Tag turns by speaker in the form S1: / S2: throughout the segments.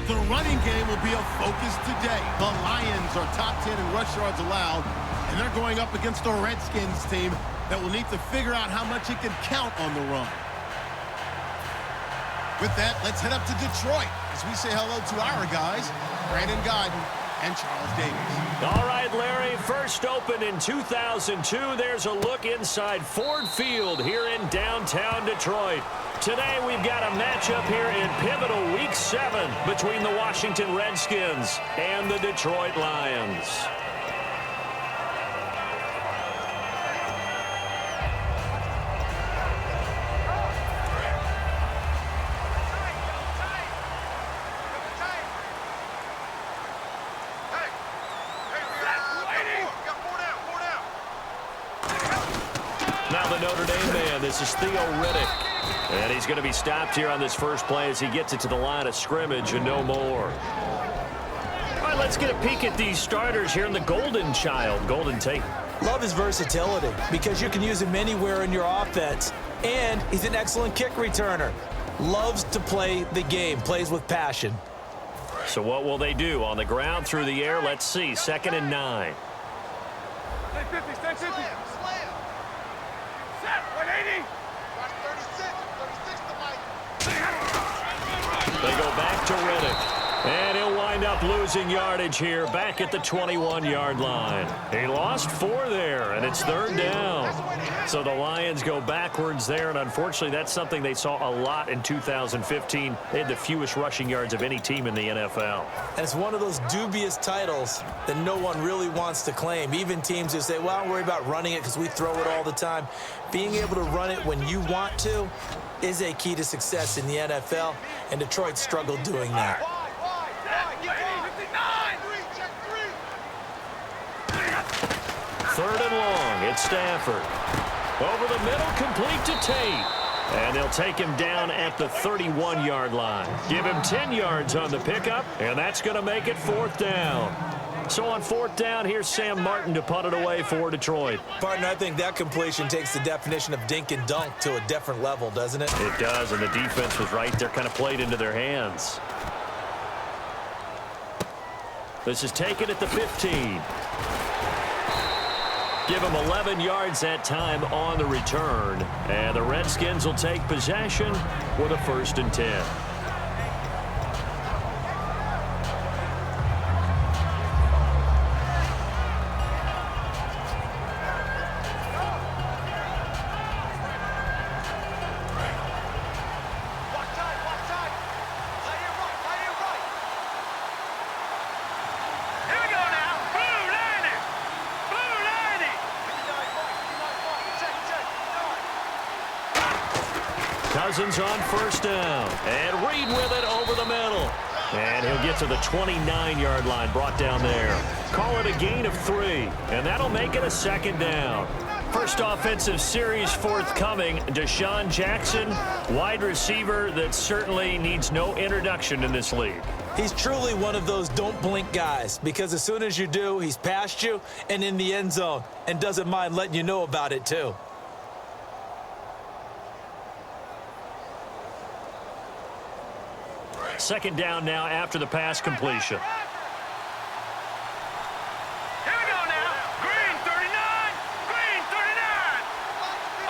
S1: The running game will be a focus today. The Lions are top 10 in rush yards allowed, and they're going up against the Redskins team that will need to figure out how much it can count on the run. With that, let's head up to Detroit as we say hello to our guys, Brandon Guyton and Charles Davis.
S2: All right, Larry, first opened in 2002. There's a look inside Ford Field here in downtown Detroit. Today we've got a matchup here in pivotal Week 7 between the Washington Redskins and the Detroit Lions. Now the Notre Dame man, this is Theo Riddick. And he's going to be stopped here on this first play as he gets it to the line of scrimmage and no more. All right, let's get a peek at these starters here in the Golden Child. Golden Tate.
S3: Love his versatility because you can use him anywhere in your offense. And he's an excellent kick returner. Loves to play the game, plays with passion.
S2: So what will they do? On the ground, through the air, let's see. 2nd and 9.
S4: Stay 50, stay 50. Slam. Set, 180. Watch 36, 36 to Mike.
S2: They go back to Riddick. And he'll wind up losing yardage here back at the 21-yard line. He lost 4 there, and it's 3rd down. So the Lions go backwards there, and unfortunately that's something they saw a lot in 2015. They had the fewest rushing yards of any team in the NFL.
S3: And it's one of those dubious titles that no one really wants to claim. Even teams who say, well, don't worry about running it because we throw it all the time. Being able to run it when you want to is a key to success in the NFL, and Detroit struggled doing that.
S2: 3rd and long. It's Stafford. Over the middle, complete to Tate. And they'll take him down at the 31-yard line. Give him 10 yards on the pickup, and that's going to make it 4th down. So on 4th down, here's Sam Martin to punt it away for Detroit.
S3: Partner, I think that completion takes the definition of dink and dunk to a different level, doesn't it?
S2: It does, and the defense was right there, kind of played into their hands. This is taken at the 15. Give him 11 yards that time on the return. And the Redskins will take possession with a 1st and 10. Cousins on 1st down. And Reed with it over the middle. And he'll get to the 29-yard line, brought down there. Call it a gain of 3. And that'll make it a 2nd down. First offensive series forthcoming. Deshaun Jackson, wide receiver that certainly needs no introduction in this league.
S3: He's truly one of those don't blink guys, because as soon as you do, he's past you and in the end zone and doesn't mind letting you know about it too.
S2: Second down now after the pass completion.
S4: Here we go now. Green 39. Green 39.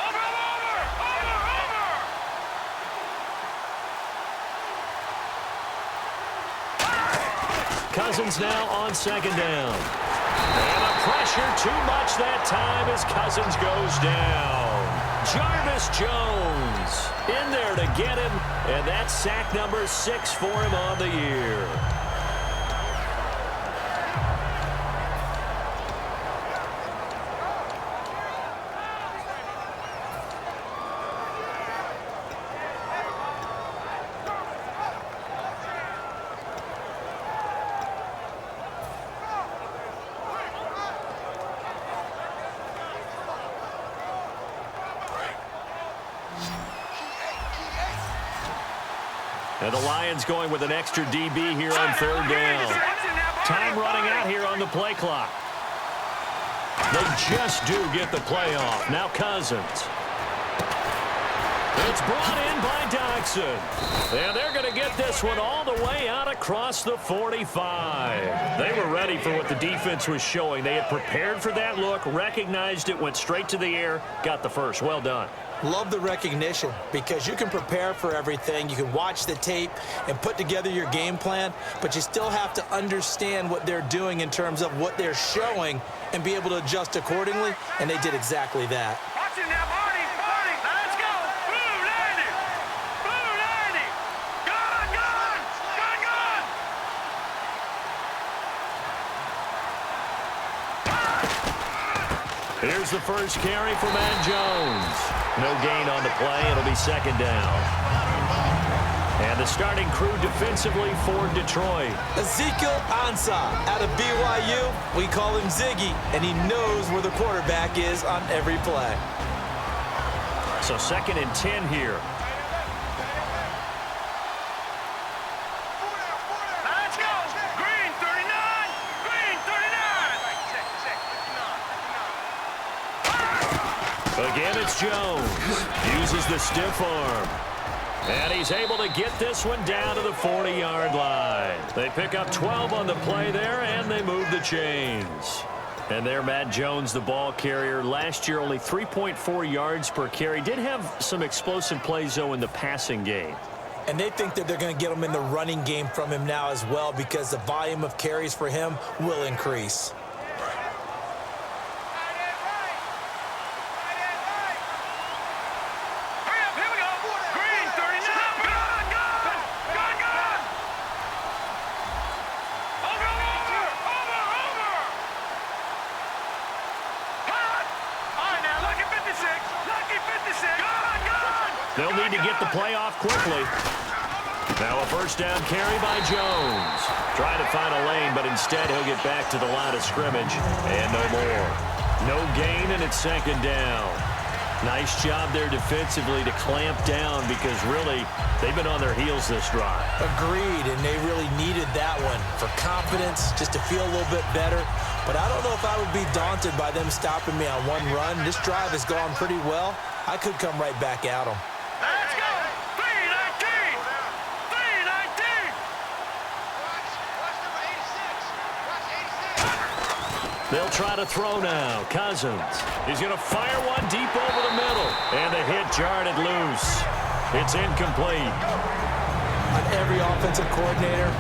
S4: Over.
S2: Cousins now on 2nd down. And the pressure too much that time as Cousins goes down. Jarvis Jones in there to get him, and that's sack number 6 for him on the year. And the Lions going with an extra DB here on 3rd down. Time running out here on the play clock. They just do get the play off. Now Cousins. It's brought in by Dodson. And they're going to get this one all the way out across the 45. They were ready for what the defense was showing. They had prepared for that look, recognized it, went straight to the air, got the first. Well done.
S3: Love the recognition because you can prepare for everything. You can watch the tape and put together your game plan, but you still have to understand what they're doing in terms of what they're showing and be able to adjust accordingly, and they did exactly that.
S4: Watch it now, Marty. Let's go. Blue 90. Blue 90. Gun.
S2: Here's the first carry for Matt Jones. No gain on the play. It'll be second down. And the starting crew defensively for Detroit.
S3: Ezekiel Ansah out of BYU. We call him Ziggy, and he knows where the quarterback is on every play.
S2: So 2nd and 10 here.
S4: Let's go. Green 39. Green 39.
S2: Again, it's Jones. Uses the stiff arm. And he's able to get this one down to the 40-yard line. They pick up 12 on the play there, and they move the chains. And there, Matt Jones, the ball carrier. Last year, only 3.4 yards per carry. Did have some explosive plays, though, in the passing game.
S3: And they think that they're going to get him in the running game from him now as well because the volume of carries for him will increase.
S2: They'll need to get the play off quickly. Now a first down carry by Jones. Trying to find a lane, but instead he'll get back to the line of scrimmage. And no more. No gain, and it's second down. Nice job there defensively to clamp down because really they've been on their heels this drive.
S3: Agreed, and they really needed that one for confidence, just to feel a little bit better. But I don't know if I would be daunted by them stopping me on one run. This drive has gone pretty well. I could come right back at them.
S4: Let's go! 319! 319! Watch number 86. Watch 86.
S2: They'll try to throw now. Cousins. He's going to fire one deep over the middle. And the hit jarred it loose. It's incomplete.
S3: On every offensive coordinator,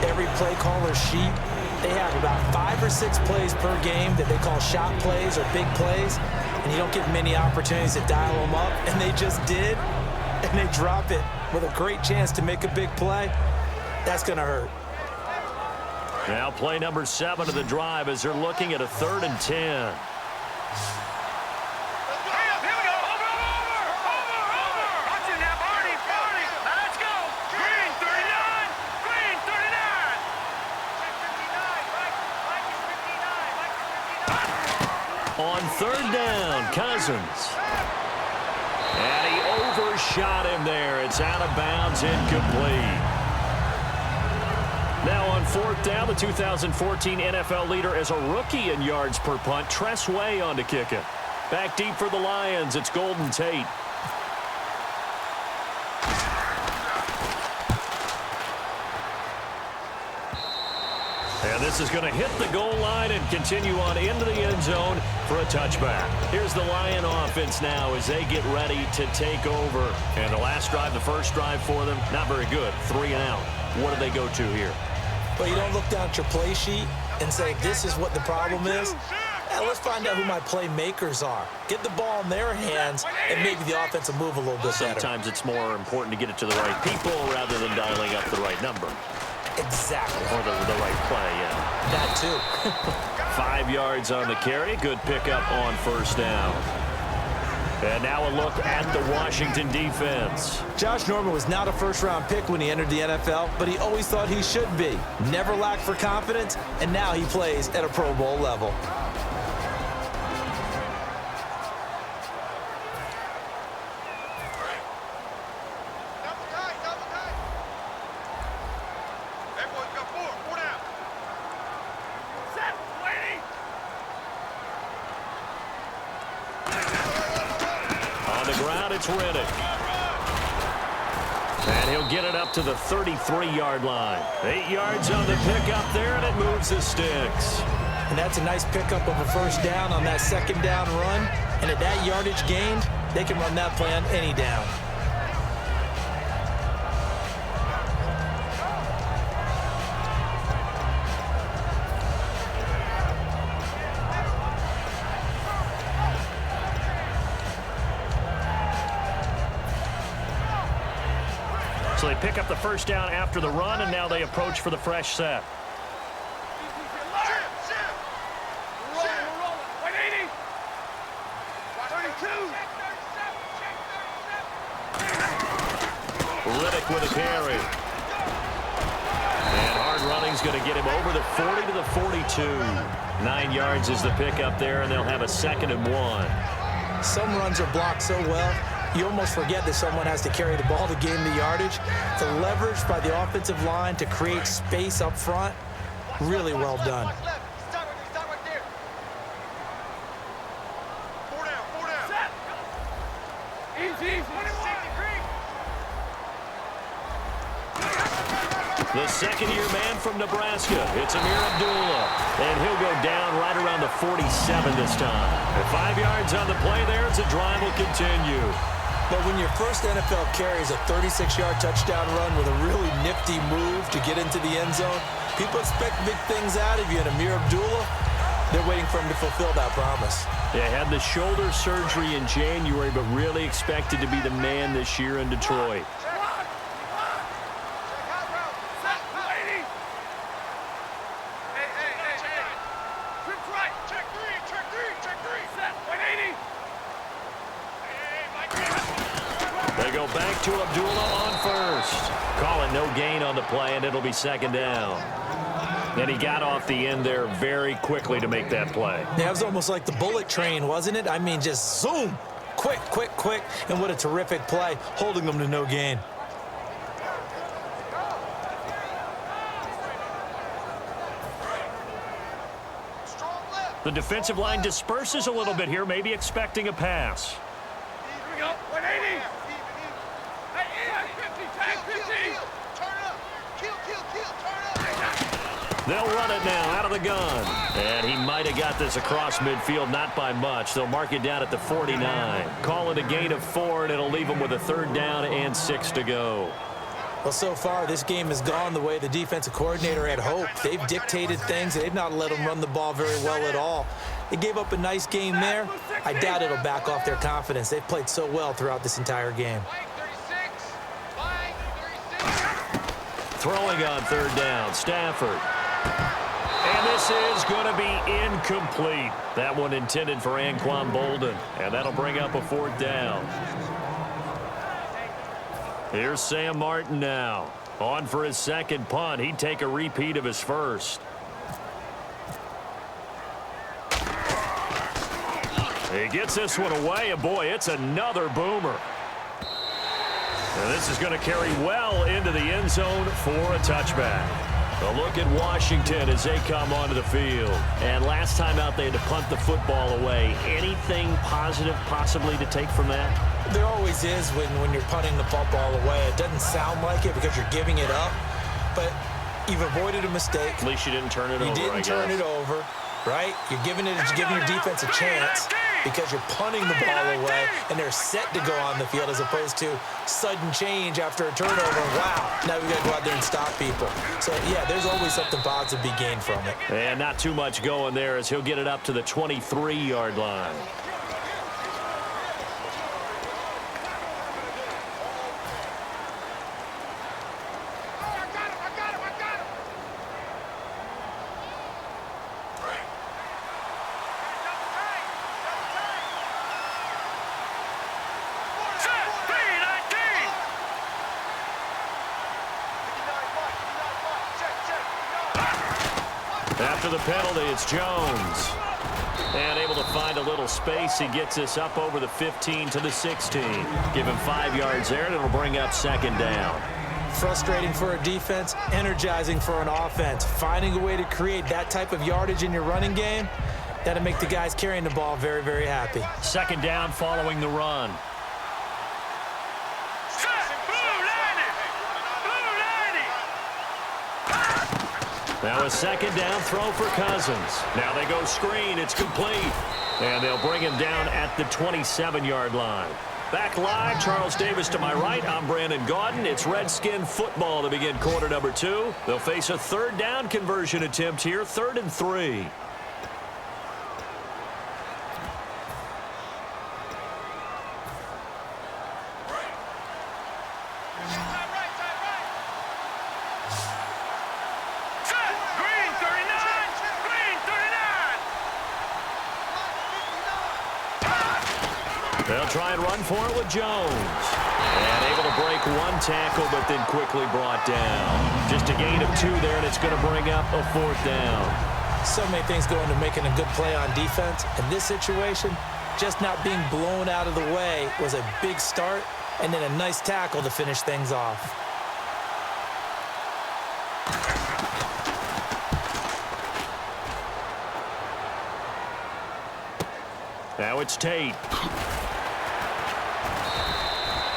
S3: every play caller sheet, they have about 5 or 6 plays per game that they call shot plays or big plays. And you don't get many opportunities to dial them up. And they just did. And they drop it with a great chance to make a big play. That's going to hurt.
S2: Now play number 7 of the drive as they're looking at a 3rd and 10.
S4: Here we go. Over. Watch it now, Barney. Let's go. Green 39. Green 39. Mike 59.
S2: On 3rd down, Cousins. And he overshot him there. It's out of bounds, incomplete. Now on 4th down, the 2014 NFL leader as a rookie in yards per punt, Tress Way on to kick it. Back deep for the Lions, it's Golden Tate. And this is going to hit the goal line and continue on into the end zone for a touchback. Here's the Lion offense now as they get ready to take over. And the last drive, the first drive for them, not very good. 3 and out. What do they go to here?
S3: But you don't look down at your play sheet and say, this is what the problem is. Let's find out who my playmakers are. Get the ball in their hands, and maybe the offense will move a little bit better.
S2: Sometimes it's more important to get it to the right people rather than dialing up the right number.
S3: Exactly.
S2: Or the right play, yeah.
S3: That too.
S2: 5 yards on the carry. Good pickup on 1st down. And now a look at the Washington defense.
S3: Josh Norman was not a first-round pick when he entered the NFL, but he always thought he should be. Never lacked for confidence, and now he plays at a Pro Bowl level.
S2: It's Riddick. And he'll get it up to the 33-yard line. 8 yards on the pickup there, and it moves the sticks.
S3: And that's a nice pickup of a first down on that second down run. And at that yardage gained, they can run that play on any down.
S2: So they pick up the first down after the run, and now they approach for the fresh set. Riddick with a carry. And hard running's going to get him over the 40 to the 42. 9 yards is the pickup there, and they'll have a 2nd and 1.
S3: Some runs are blocked so well, you almost forget that someone has to carry the ball to gain the yardage. The leverage by the offensive line to create space up front, really well done.
S2: The second-year man from Nebraska, it's Amir Abdullah, and he'll go down right around the 47 this time. At 5 yards on the play there, as the drive will continue.
S3: But when your first NFL carry is a 36-yard touchdown run with a really nifty move to get into the end zone, people expect big things out of you, and Amir Abdullah, they're waiting for him to fulfill that promise.
S2: They had the shoulder surgery in January, but really expected to be the man this year in Detroit. Back to Abdullah on first. Call it no gain on the play, and it'll be 2nd down. And he got off the end there very quickly to make that play.
S3: Yeah, it was almost like the bullet train, wasn't it? I mean, just zoom. Quick, quick, quick. And what a terrific play, holding them to no gain.
S2: The defensive line disperses a little bit here, maybe expecting a pass.
S4: Here we go. 180.
S2: They'll run it now out of the gun. And he might have got this across midfield, not by much. They'll mark it down at the 49. Call it a gain of 4, and it'll leave them with a 3rd down and 6 to go.
S3: Well, so far, this game has gone the way the defensive coordinator had hoped. They've dictated things. They've not let them run the ball very well at all. They gave up a nice game there. I doubt it'll back off their confidence. They've played so well throughout this entire game.
S2: Throwing on 3rd down, Stafford. And this is going to be incomplete. That one intended for Anquan Bolden, and that'll bring up a 4th down. Here's Sam Martin now. On for his 2nd punt. He'd take a repeat of his first. He gets this one away, and boy, it's another boomer. And this is going to carry well into the end zone for a touchback. A look at Washington as they come onto the field. And last time out, they had to punt the football away. Anything positive possibly to take from that?
S3: There always is when you're punting the football away. It doesn't sound like it because you're giving it up, but you've avoided a mistake.
S2: At least you didn't turn it over,
S3: You didn't turn it over, right? You're giving your defense a chance because you're punting the ball away, and they're set to go on the field as opposed to sudden change after a turnover. Wow, now we got to go out there and stop people. So, yeah, there's always something positive to be gained from it.
S2: And not too much going there as he'll get it up to the 23-yard line. After the penalty, it's Jones. And able to find a little space. He gets this up over the 15 to the 16. Give him 5 yards there, and it'll bring up 2nd down.
S3: Frustrating for a defense, energizing for an offense. Finding a way to create that type of yardage in your running game, that'll make the guys carrying the ball very, very happy.
S2: 2nd down following the run. Now a second down throw for Cousins. Now they go screen. It's complete. And they'll bring him down at the 27-yard line. Back live, Charles Davis to my right. I'm Brandon Gaudin. It's Redskin football to begin quarter number 2. They'll face a third down conversion attempt here, 3rd and 3. They'll try and run for it with Jones. And able to break one tackle, but then quickly brought down. Just a gain of 2 there, and it's going to bring up a 4th down.
S3: So many things go into making a good play on defense. In this situation, just not being blown out of the way was a big start, and then a nice tackle to finish things off.
S2: Now it's Tate.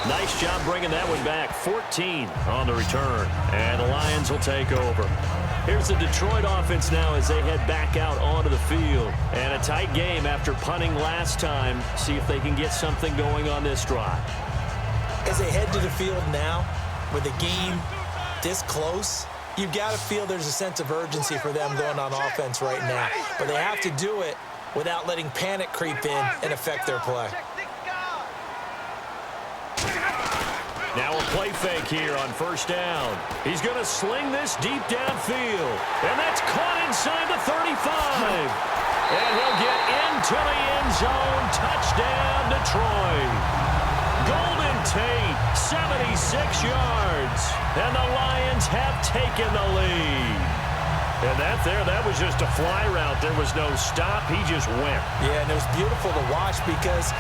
S2: Nice job bringing that one back. 14 on the return. And the Lions will take over. Here's the Detroit offense now as they head back out onto the field. And a tight game after punting last time. See if they can get something going on this drive.
S3: As they head to the field now, with the game this close, you've got to feel there's a sense of urgency for them going on offense right now. But they have to do it without letting panic creep in and affect their play.
S2: Now a play fake here on 1st down. He's going to sling this deep downfield. And that's caught inside the 35. And he'll get into the end zone. Touchdown, Detroit. Golden Tate, 76 yards. And the Lions have taken the lead. And that was just a fly route. There was no stop. He just went.
S3: Yeah, and it was beautiful to watch because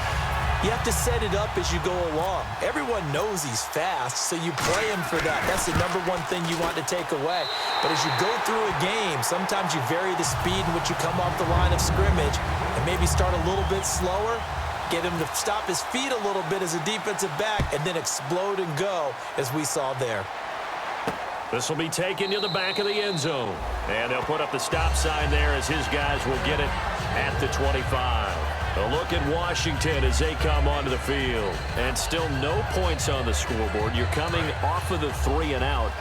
S3: you have to set it up as you go along. Everyone knows he's fast, so you play him for that. That's the number one thing you want to take away. But as you go through a game, sometimes you vary the speed in which you come off the line of scrimmage and maybe start a little bit slower, get him to stop his feet a little bit as a defensive back, and then explode and go, as we saw there.
S2: This will be taken to the back of the end zone. And they'll put up the stop sign there as his guys will get it at the 25. A look at Washington as they come onto the field. And still no points on the scoreboard. You're coming off of the 3 and out.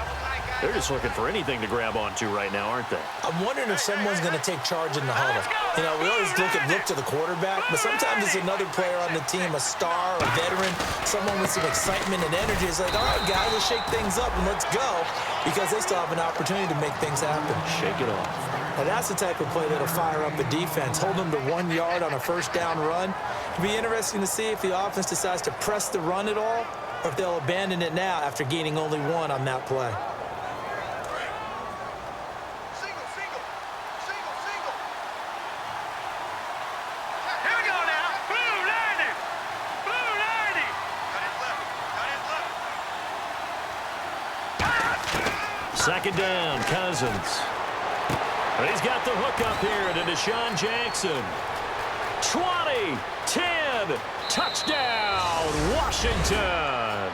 S2: They're just looking for anything to grab onto right now, aren't they?
S3: I'm wondering if someone's going to take charge in the huddle. You know, we always look to the quarterback, but sometimes it's another player on the team, a star, a veteran, someone with some excitement and energy. It's like, all right, guys, let's shake things up and let's go, because they still have an opportunity to make things happen.
S2: Shake it off.
S3: And that's the type of play that'll fire up a defense. Hold them to 1 yard on a 1st down run. It'll be interesting to see if the offense decides to press the run at all, or if they'll abandon it now after gaining only 1 on that play.
S2: Second down, Cousins. But he's got the hook up here to Deshaun Jackson. 20, 10, touchdown, Washington.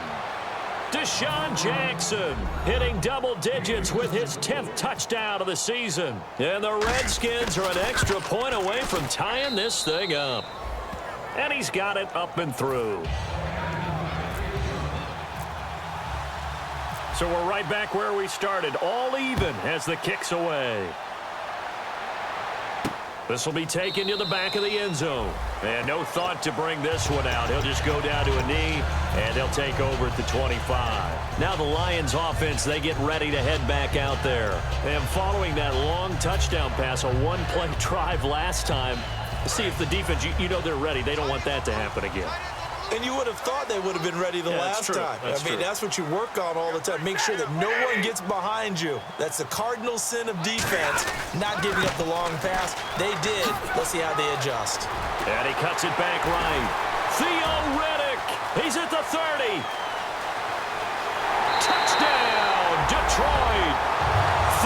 S2: Deshaun Jackson hitting double digits with his 10th touchdown of the season. And the Redskins are an extra point away from tying this thing up. And he's got it up and through. So we're right back where we started, all even as the kick's away. This will be taken to the back of the end zone. And no thought to bring this one out. He'll just go down to a knee, and they'll take over at the 25. Now the Lions offense, they get ready to head back out there. And following that long touchdown pass, a one-play drive last time, see if the defense, you know they're ready. They don't want that to happen again.
S3: And you would have thought they would have been ready the last time. I mean, that's what you work on all the time. Make sure that no one gets behind you. That's the cardinal sin of defense, not giving up the long pass. They did. Let's see how they adjust.
S2: And he cuts it back right. Theo Riddick. He's at the 30. Touchdown, Detroit.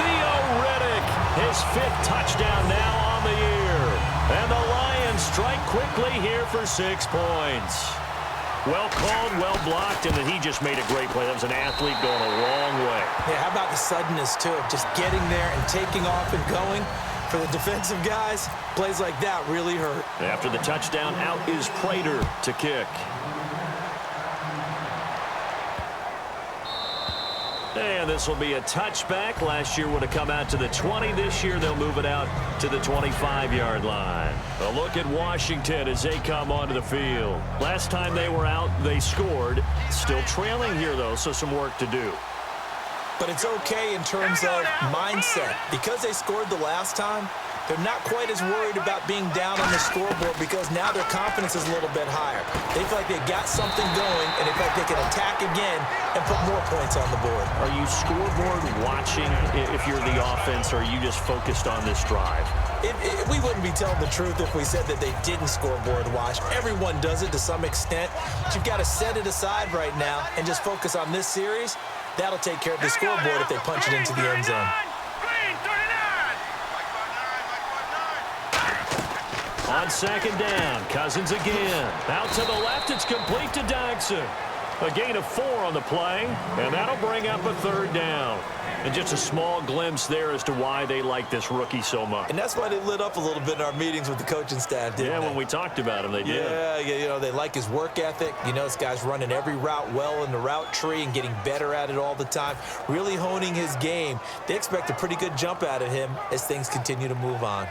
S2: Theo Riddick, his 5th touchdown now on the year. And the Lions strike quickly here for 6 points. Well called, well blocked, and then he just made a great play. That was an athlete going a long way.
S3: Yeah, how about the suddenness, too, of just getting there and taking off and going? For the defensive guys, plays like that really hurt.
S2: After the touchdown, out is Prater to kick. And this will be a touchback. Last year would have come out to the 20. This year they'll move it out to the 25-yard line. A look at Washington as they come onto the field. Last time they were out, they scored. Still trailing here, though, so some work to do.
S3: But it's okay in terms of mindset. Because they scored the last time, they're not quite as worried about being down on the scoreboard because now their confidence is a little bit higher. They feel like they got something going, and they feel like they can attack again and put more points on the board.
S2: Are you scoreboard watching if you're the offense, or are you just focused on this drive?
S3: We wouldn't be telling the truth if we said that they didn't scoreboard watch. Everyone does it to some extent. But you've got to set it aside right now and just focus on this series. That'll take care of the scoreboard if they punch it into the end zone.
S2: On second down, Cousins again. Out to the left, it's complete to Dodson. A gain of 4 on the play, and that'll bring up a third down. And just a small glimpse there as to why they like this rookie so much.
S3: And that's why they lit up a little bit in our meetings with the coaching staff, didn't they?
S2: When we talked about him, they did.
S3: Yeah, you know, they like his work ethic. You know, this guy's running every route well in the route tree and getting better at it all the time, really honing his game. They expect a pretty good jump out of him as things continue to move on.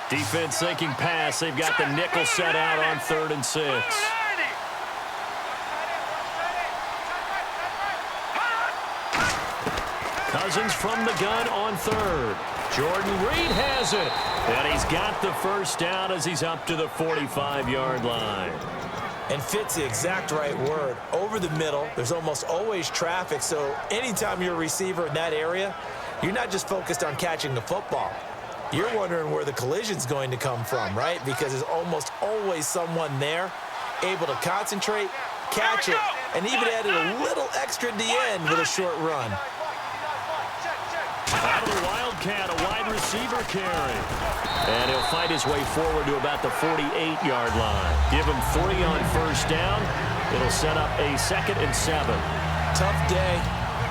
S2: Defense thinking pass. They've got the nickel set out on 3rd and 6. Cousins from the gun on 3rd. Jordan Reed has it. And he's got the first down as he's up to the 45-yard line.
S3: And fits the exact right word. Over the middle, there's almost always traffic, so anytime you're a receiver in that area, you're not just focused on catching the football. You're wondering where the collision's going to come from, right? Because there's almost always someone there able to concentrate, catch it, and even added a little extra at the end with a short run.
S2: Out of the Wildcat, a wide receiver carry. And he'll fight his way forward to about the 48-yard line. Give him 3 on first down. It'll set up a 2nd and 7.
S3: Tough day,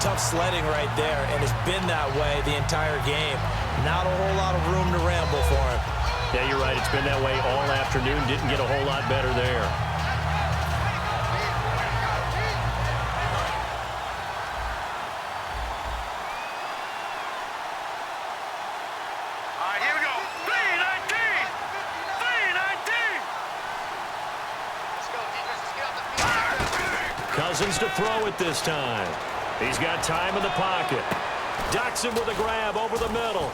S3: tough sledding right there, and it's been that way the entire game. Not a whole lot of room to ramble for him.
S2: Yeah, you're right. It's been that way all afternoon. Didn't get a whole lot better there.
S4: All right, here we go. 3-19. 3-19. Let's go, defense. Let's get out the field.
S2: Cousins to throw it this time. He's got time in the pocket. Dodson with a grab over the middle.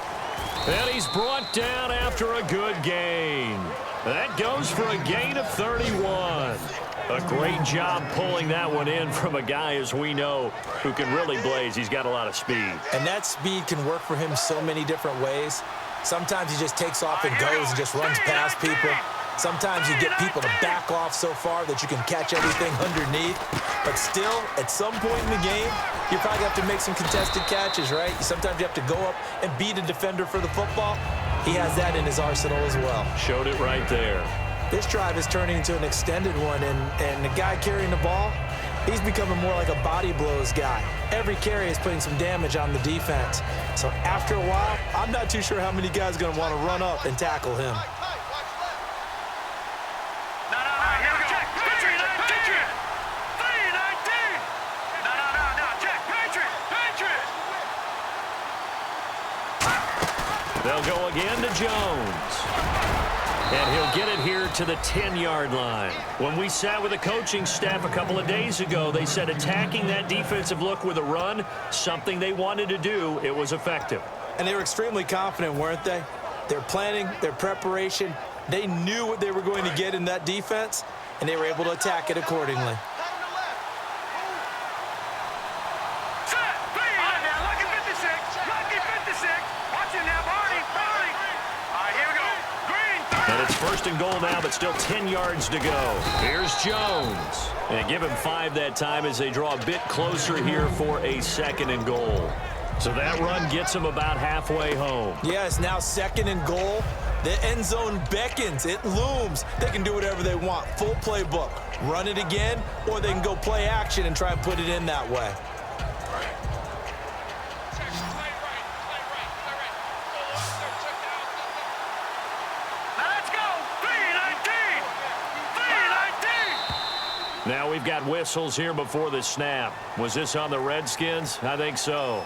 S2: And he's brought down after a good gain. That goes for a gain of 31. A great job pulling that one in from a guy, as we know, who can really blaze. He's got a lot of speed.
S3: And that speed can work for him so many different ways. Sometimes he just takes off and goes and just runs past people. Sometimes you get people to back off so far that you can catch everything underneath. But still, at some point in the game, you probably have to make some contested catches, right? Sometimes you have to go up and beat a defender for the football. He has that in his arsenal as well.
S2: Showed it right there.
S3: This drive is turning into an extended one, and the guy carrying the ball, he's becoming more like a body blows guy. Every carry is putting some damage on the defense. So after a while, I'm not too sure how many guys are going to want to run up and tackle him.
S2: They'll go again to Jones. And he'll get it here to the 10-yard line. When we sat with the coaching staff a couple of days ago, they said attacking that defensive look with a run, something they wanted to do, it was effective.
S3: And they were extremely confident, weren't they? Their planning, their preparation, they knew what they were going to get in that defense, and they were able to attack it accordingly.
S2: And it's 1st and goal now, but still 10 yards to go. Here's Jones. And give him 5 that time as they draw a bit closer here for a 2nd and goal. So that run gets him about halfway home.
S3: Yeah, it's now 2nd and goal. The end zone beckons. It looms. They can do whatever they want. Full playbook. Run it again, or they can go play action and try and put it in that way.
S2: Now we've got whistles here before the snap. Was this on the Redskins? I think so.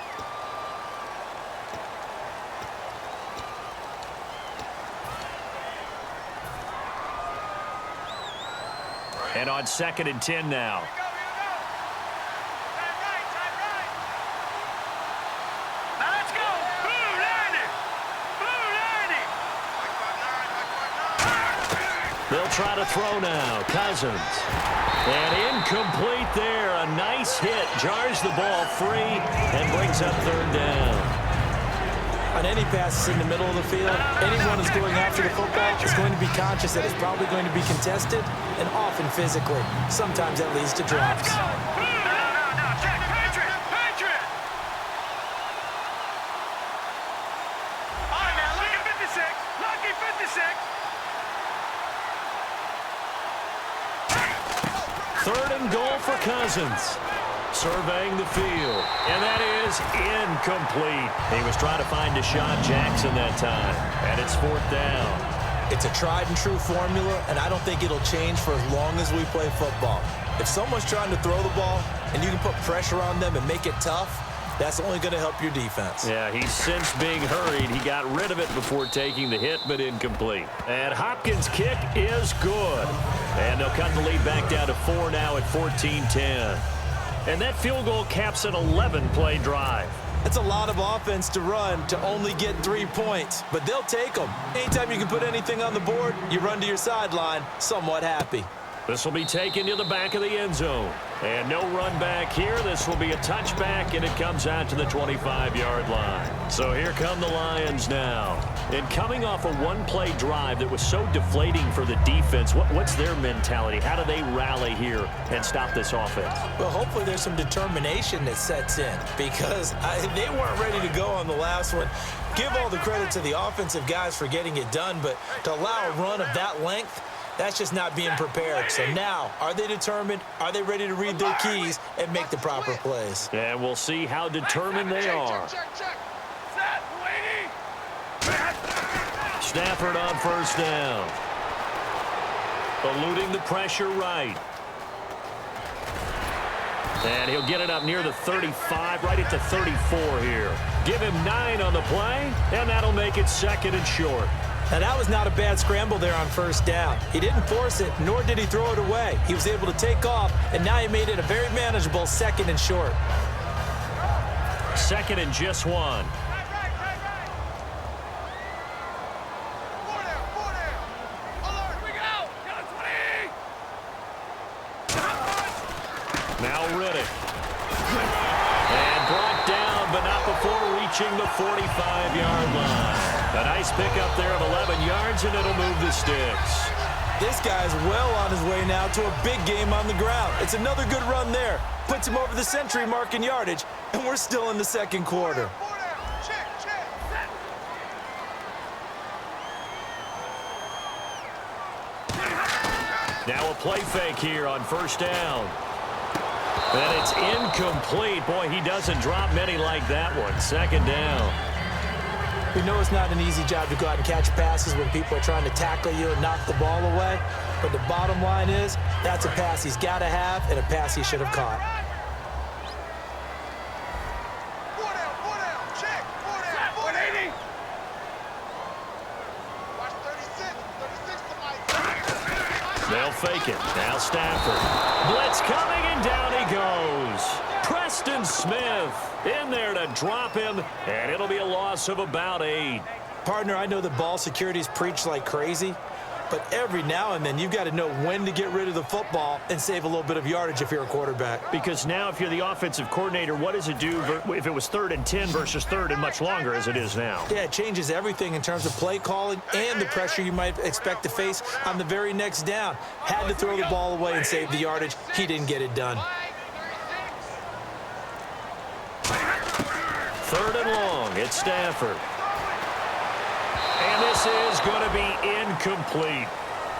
S2: And on 2nd and 10 now. They'll try to throw now. Cousins. And incomplete there. A nice hit. Jars the ball free and brings up 3rd down.
S3: On any passes in the middle of the field, anyone who's going after the football is going to be conscious that it's probably going to be contested and often physically. Sometimes that leads to drops.
S2: Third and goal for Cousins. Surveying the field. And that is incomplete. He was trying to find Deshaun Jackson that time. And it's 4th down.
S3: It's a tried and true formula, and I don't think it'll change for as long as we play football. If someone's trying to throw the ball and you can put pressure on them and make it tough, that's only going to help your defense.
S2: Yeah, he's since being hurried. He got rid of it before taking the hit, but incomplete. And Hopkins' kick is good. And they'll cut the lead back down to 4 now at 14-10. And that field goal caps an 11-play drive.
S3: That's a lot of offense to run to only get 3 points, but they'll take them. Anytime you can put anything on the board, you run to your sideline somewhat happy.
S2: This will be taken to the back of the end zone. And no run back here. This will be a touchback, and it comes out to the 25-yard line. So here come the Lions now. And coming off a one-play drive that was so deflating for the defense, what's their mentality? How do they rally here and stop this offense?
S3: Well, hopefully there's some determination that sets in because they weren't ready to go on the last one. Give all the credit to the offensive guys for getting it done, but to allow a run of that length, that's just not being prepared. So now, are they determined? Are they ready to read their keys and make the proper plays?
S2: And we'll see how determined they are. Stafford on 1st down. Eluding the pressure right. And he'll get it up near the 35, right at the 34 here. Give him 9 on the play, and that'll make it 2nd and short.
S3: Now, that was not a bad scramble there on 1st down. He didn't force it, nor did he throw it away. He was able to take off, and now he made it a very manageable 2nd and short.
S2: 2nd and just 1. Now Riddick. And brought down, but not before reaching the 45-yard line. A nice pickup there of 11 yards, and it'll move the sticks.
S3: This guy's well on his way now to a big game on the ground. It's another good run there. Puts him over the century mark in yardage, and we're still in the 2nd quarter.
S2: Now a play fake here on 1st down. And it's incomplete. Boy, he doesn't drop many like that one. 2nd down.
S3: We know it's not an easy job to go out and catch passes when people are trying to tackle you and knock the ball away. But the bottom line is, that's a pass he's got to have and a pass he should have caught.
S2: They'll fake it. Now Stafford. Blitz coming, and down he goes. Preston Smith in there to drop him, and it'll be a loss of about 8.
S3: Partner, I know that ball security is preached like crazy, but every now and then you've got to know when to get rid of the football and save a little bit of yardage if you're a quarterback.
S2: Because now if you're the offensive coordinator, what does it do if it was 3rd and 10 versus 3rd and much longer as it is now?
S3: Yeah, it changes everything in terms of play calling and the pressure you might expect to face on the very next down. Had to throw the ball away and save the yardage. He didn't get it done.
S2: 3rd and long. It's Stafford. And this is going to be incomplete.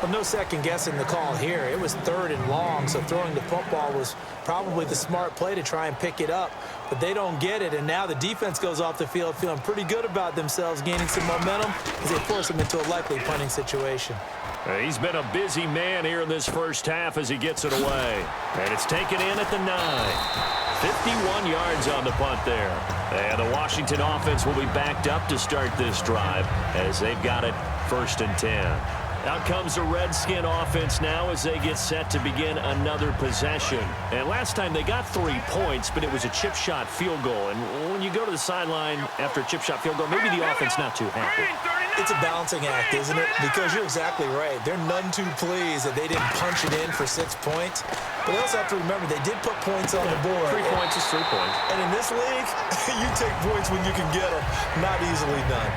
S3: Well, no second guessing the call here. It was 3rd and long, so throwing the football was probably the smart play to try and pick it up. But they don't get it, and now the defense goes off the field feeling pretty good about themselves, gaining some momentum as they force them into a likely punting situation.
S2: He's been a busy man here in this first half as he gets it away. And it's taken in at the 9. 51 yards on the punt there. And the Washington offense will be backed up to start this drive as they've got it 1st and 10. Out comes the Redskin offense now as they get set to begin another possession. And last time they got 3 points, but it was a chip shot field goal. And when you go to the sideline after a chip shot field goal, maybe the offense not too happy.
S3: It's a balancing act, isn't it? Because you're exactly right. They're none too pleased that they didn't punch it in for 6 points. But they also have to remember they did put points on the board.
S2: 3 points is 3 points.
S3: And in this league, you take points when you can get them. Not easily done.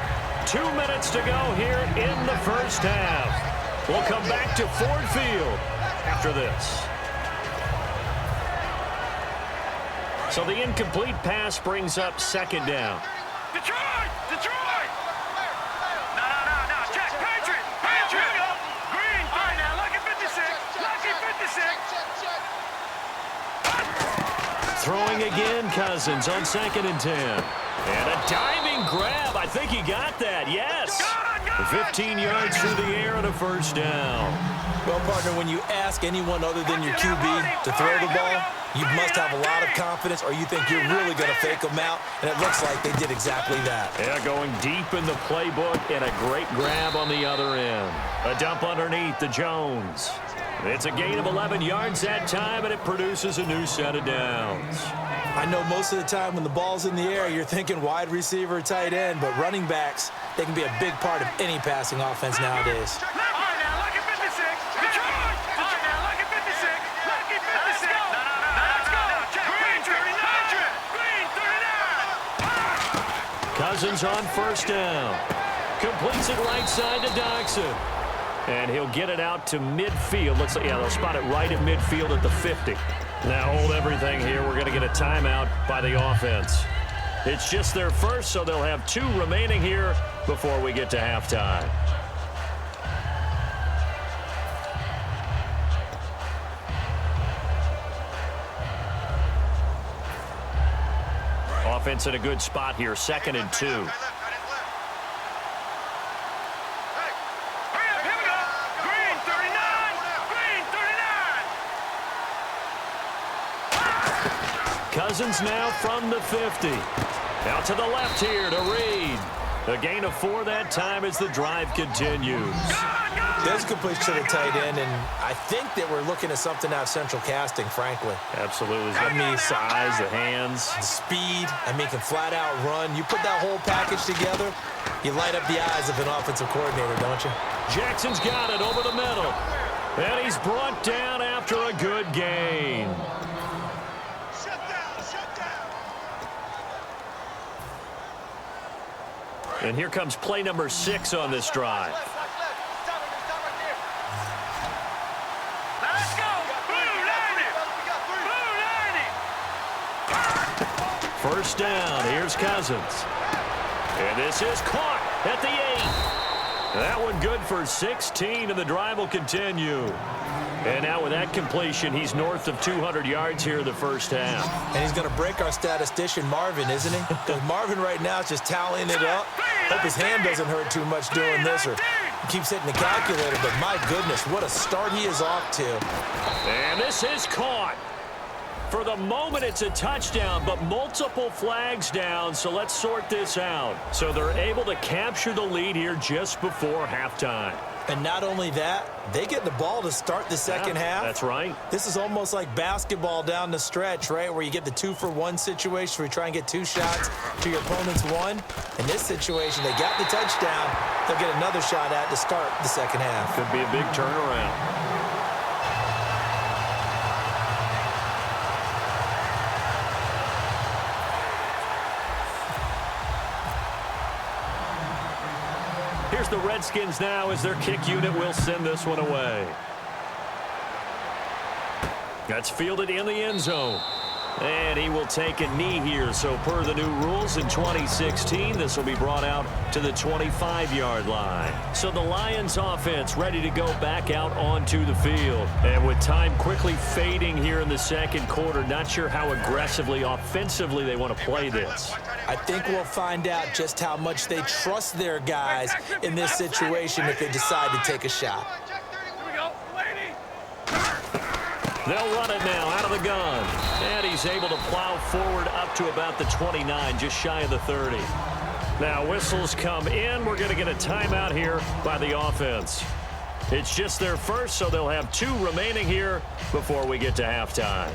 S2: 2 minutes to go here in the first half. We'll come back to Ford Field after this. So the incomplete pass brings up 2nd down.
S4: Detroit! Detroit! No. Check. Patriot! Green, fine now. Lucky 56. Lucky 56.
S2: Throwing again, Cousins on 2nd and 10. And a diving grab. I think he got that. Yes. 15 yards through the air and a 1st down.
S3: Well, partner, when you ask anyone other than your QB to throw the ball, you must have a lot of confidence or you think you're really going to fake them out, and it looks like they did exactly that.
S2: Yeah, going deep in the playbook and a great grab on the other end. A dump underneath to Jones. It's a gain of 11 yards that time, and it produces a new set of downs.
S3: I know most of the time when the ball's in the air, you're thinking wide receiver, tight end, but running backs, they can be a big part of any passing offense nowadays.
S2: Cousins on 1st down. Completes it right side to Doxson. And he'll get it out to midfield. They'll spot it right at midfield at the 50. Now hold everything here. We're going to get a timeout by the offense. It's just their first, so they'll have 2 remaining here before we get to halftime. Offense in a good spot here, 2nd and 2. Cousins now from the 50. Out to the left here to Reed. A gain of 4 that time as the drive continues.
S3: There's a completion to the tight end, and I think that we're looking at something out of central casting, frankly.
S2: Absolutely. I mean, size, the hands.
S3: The speed. I mean, can flat out run. You put that whole package together, you light up the eyes of an offensive coordinator, don't you?
S2: Jackson's got it over the middle. And he's brought down after a good gain. And here comes play number 6 on this drive.
S4: Let's go! Blue 90!
S2: 1st down. Here's Cousins. And this is caught at the 8. That one good for 16, and the drive will continue. And now with that completion, he's north of 200 yards here in the first half.
S3: And he's going to break our statistician, Marvin, isn't he? Because Marvin right now is just tallying it up. Hope his hand doesn't hurt too much doing this or keeps hitting the calculator. But my goodness, what a start he is off to.
S2: And this is caught. For the moment, it's a touchdown, but multiple flags down, so let's sort this out. So they're able to capture the lead here just before halftime.
S3: And not only that, they get the ball to start the second half.
S2: That's right.
S3: This is almost like basketball down the stretch, right, where you get the 2-for-1 situation where you try and get 2 shots to your opponent's 1. In this situation, they got the touchdown. They'll get another shot at to start the second half.
S2: Could be a big turnaround. Here's the Redskins now as their kick unit will send this one away. That's fielded in the end zone. And he will take a knee here. So per the new rules in 2016, this will be brought out to the 25-yard line. So the Lions offense ready to go back out onto the field. And with time quickly fading here in the second quarter, not sure how aggressively, offensively they want to play this.
S3: I think we'll find out just how much they trust their guys in this situation if they decide to take a shot.
S2: They'll run it now out of the gun. And he's able to plow forward up to about the 29, just shy of the 30. Now whistles come in. We're going to get a timeout here by the offense. It's just their first, so they'll have 2 remaining here before we get to halftime.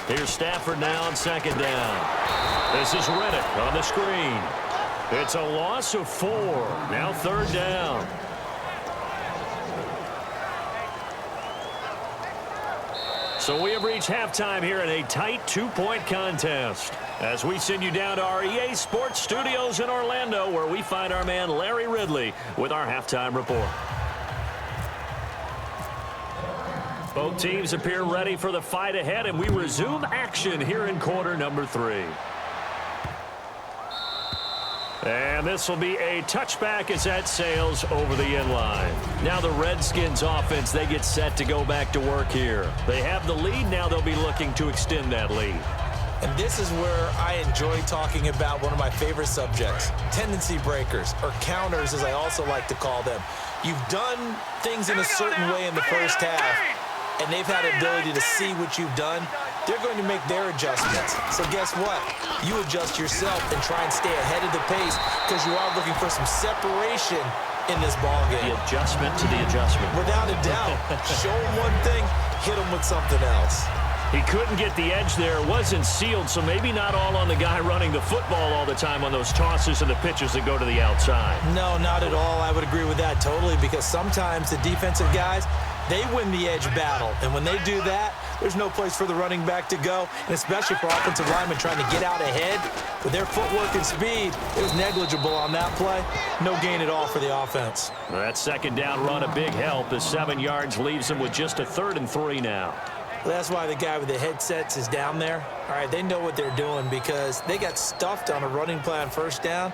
S2: Here's Stafford now on second down. This is Reddick on the screen. It's a loss of 4. Now third down. So we have reached halftime here in a tight 2-point contest. As we send you down to our EA Sports Studios in Orlando, where we find our man Larry Ridley with our halftime report. Both teams appear ready for the fight ahead, and we resume action here in quarter number 3. And this will be a touchback as that sails over the end line. Now the Redskins offense, they get set to go back to work here. They have the lead. Now they'll be looking to extend that lead.
S3: And this is where I enjoy talking about one of my favorite subjects, tendency breakers, or counters as I also like to call them. You've done things in a certain way in the first half, and they've had the ability to see what you've done. They're going to make their adjustments. So guess what? You adjust yourself and try and stay ahead of the pace because you are looking for some separation in this ball game.
S2: The adjustment to the adjustment.
S3: Without a doubt. Show them one thing, hit them with something else.
S2: He couldn't get the edge there. It wasn't sealed, so maybe not all on the guy running the football all the time on those tosses and the pitches that go to the outside.
S3: No, not at all. I would agree with that totally because sometimes the defensive guys, they win the edge battle. And when they do that, there's no place for the running back to go, and especially for offensive linemen trying to get out ahead. With their footwork and speed, it was negligible on that play. No gain at all for the offense.
S2: That second down run, a big help. The 7 yards leaves them with just a 3rd and 3 now.
S3: Well, that's why the guy with the headsets is down there. All right, they know what they're doing because they got stuffed on a running play on first down.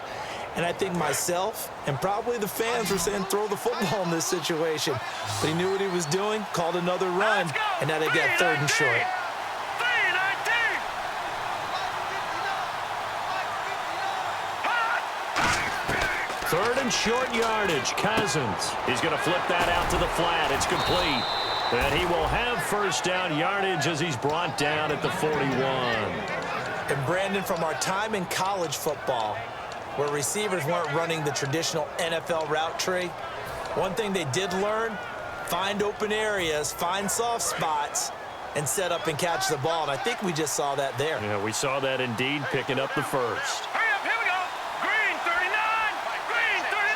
S3: And I think myself and probably the fans were saying throw the football in this situation. But he knew what he was doing, called another run, and now they got 3rd and short.
S2: Third and short yardage. Cousins. He's going to flip that out to the flat. It's complete. And he will have first down yardage as he's brought down at the 41.
S3: And Brandon, from our time in college football, where receivers weren't running the traditional NFL route tree, one thing they did learn, find open areas, find soft spots, and set up and catch the ball. And I think we just saw that there.
S2: Yeah, we saw that indeed, picking up the first.
S4: Hurry up, here we go. Green 39. Green 39.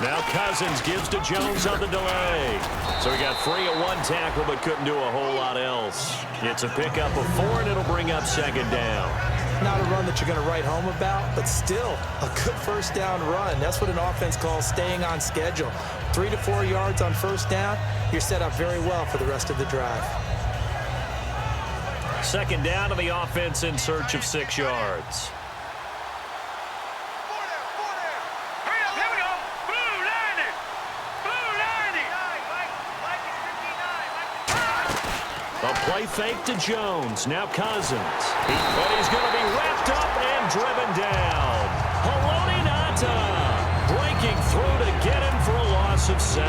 S2: Now Cousins gives to Jones on the delay. So he got free of 1 tackle but couldn't do a whole lot else. It's a pickup of 4, and it'll bring up second down.
S3: Not a run that you're going to write home about, but still a good first down run. That's what an offense calls staying on schedule. 3 to 4 yards on first down, you're set up very well for the rest of the drive.
S2: Second down to the offense in search of 6 yards. A play fake to Jones. Now Cousins. But he's going to be wrapped up and driven down. Haloti Ngata breaking through to get him for a loss of 7.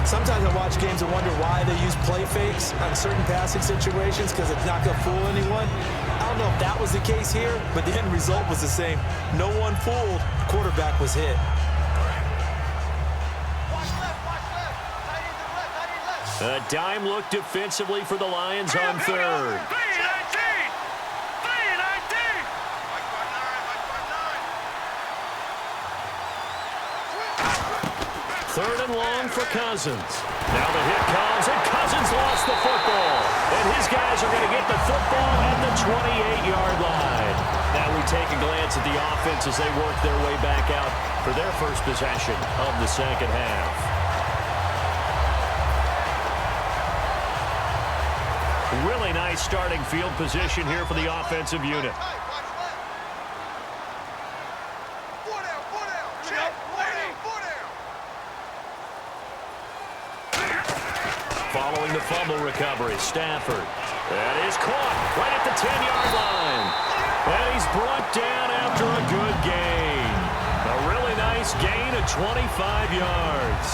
S3: Sometimes I watch games and wonder why they use play fakes on certain passing situations because it's not going to fool anyone. I don't know if that was the case here, but the end result was the same. No one fooled. The quarterback was hit.
S2: A dime look defensively for the Lions on third. 3rd and long for Cousins. Now the hit comes, and Cousins lost the football. And his guys are going to get the football at the 28-yard line. Now we take a glance at the offense as they work their way back out for their first possession of the second half. Really nice starting field position here for the offensive unit. Following the fumble recovery, Stafford. That is caught right at the 10-yard line. And he's brought down after a good gain. A really nice gain of 25 yards.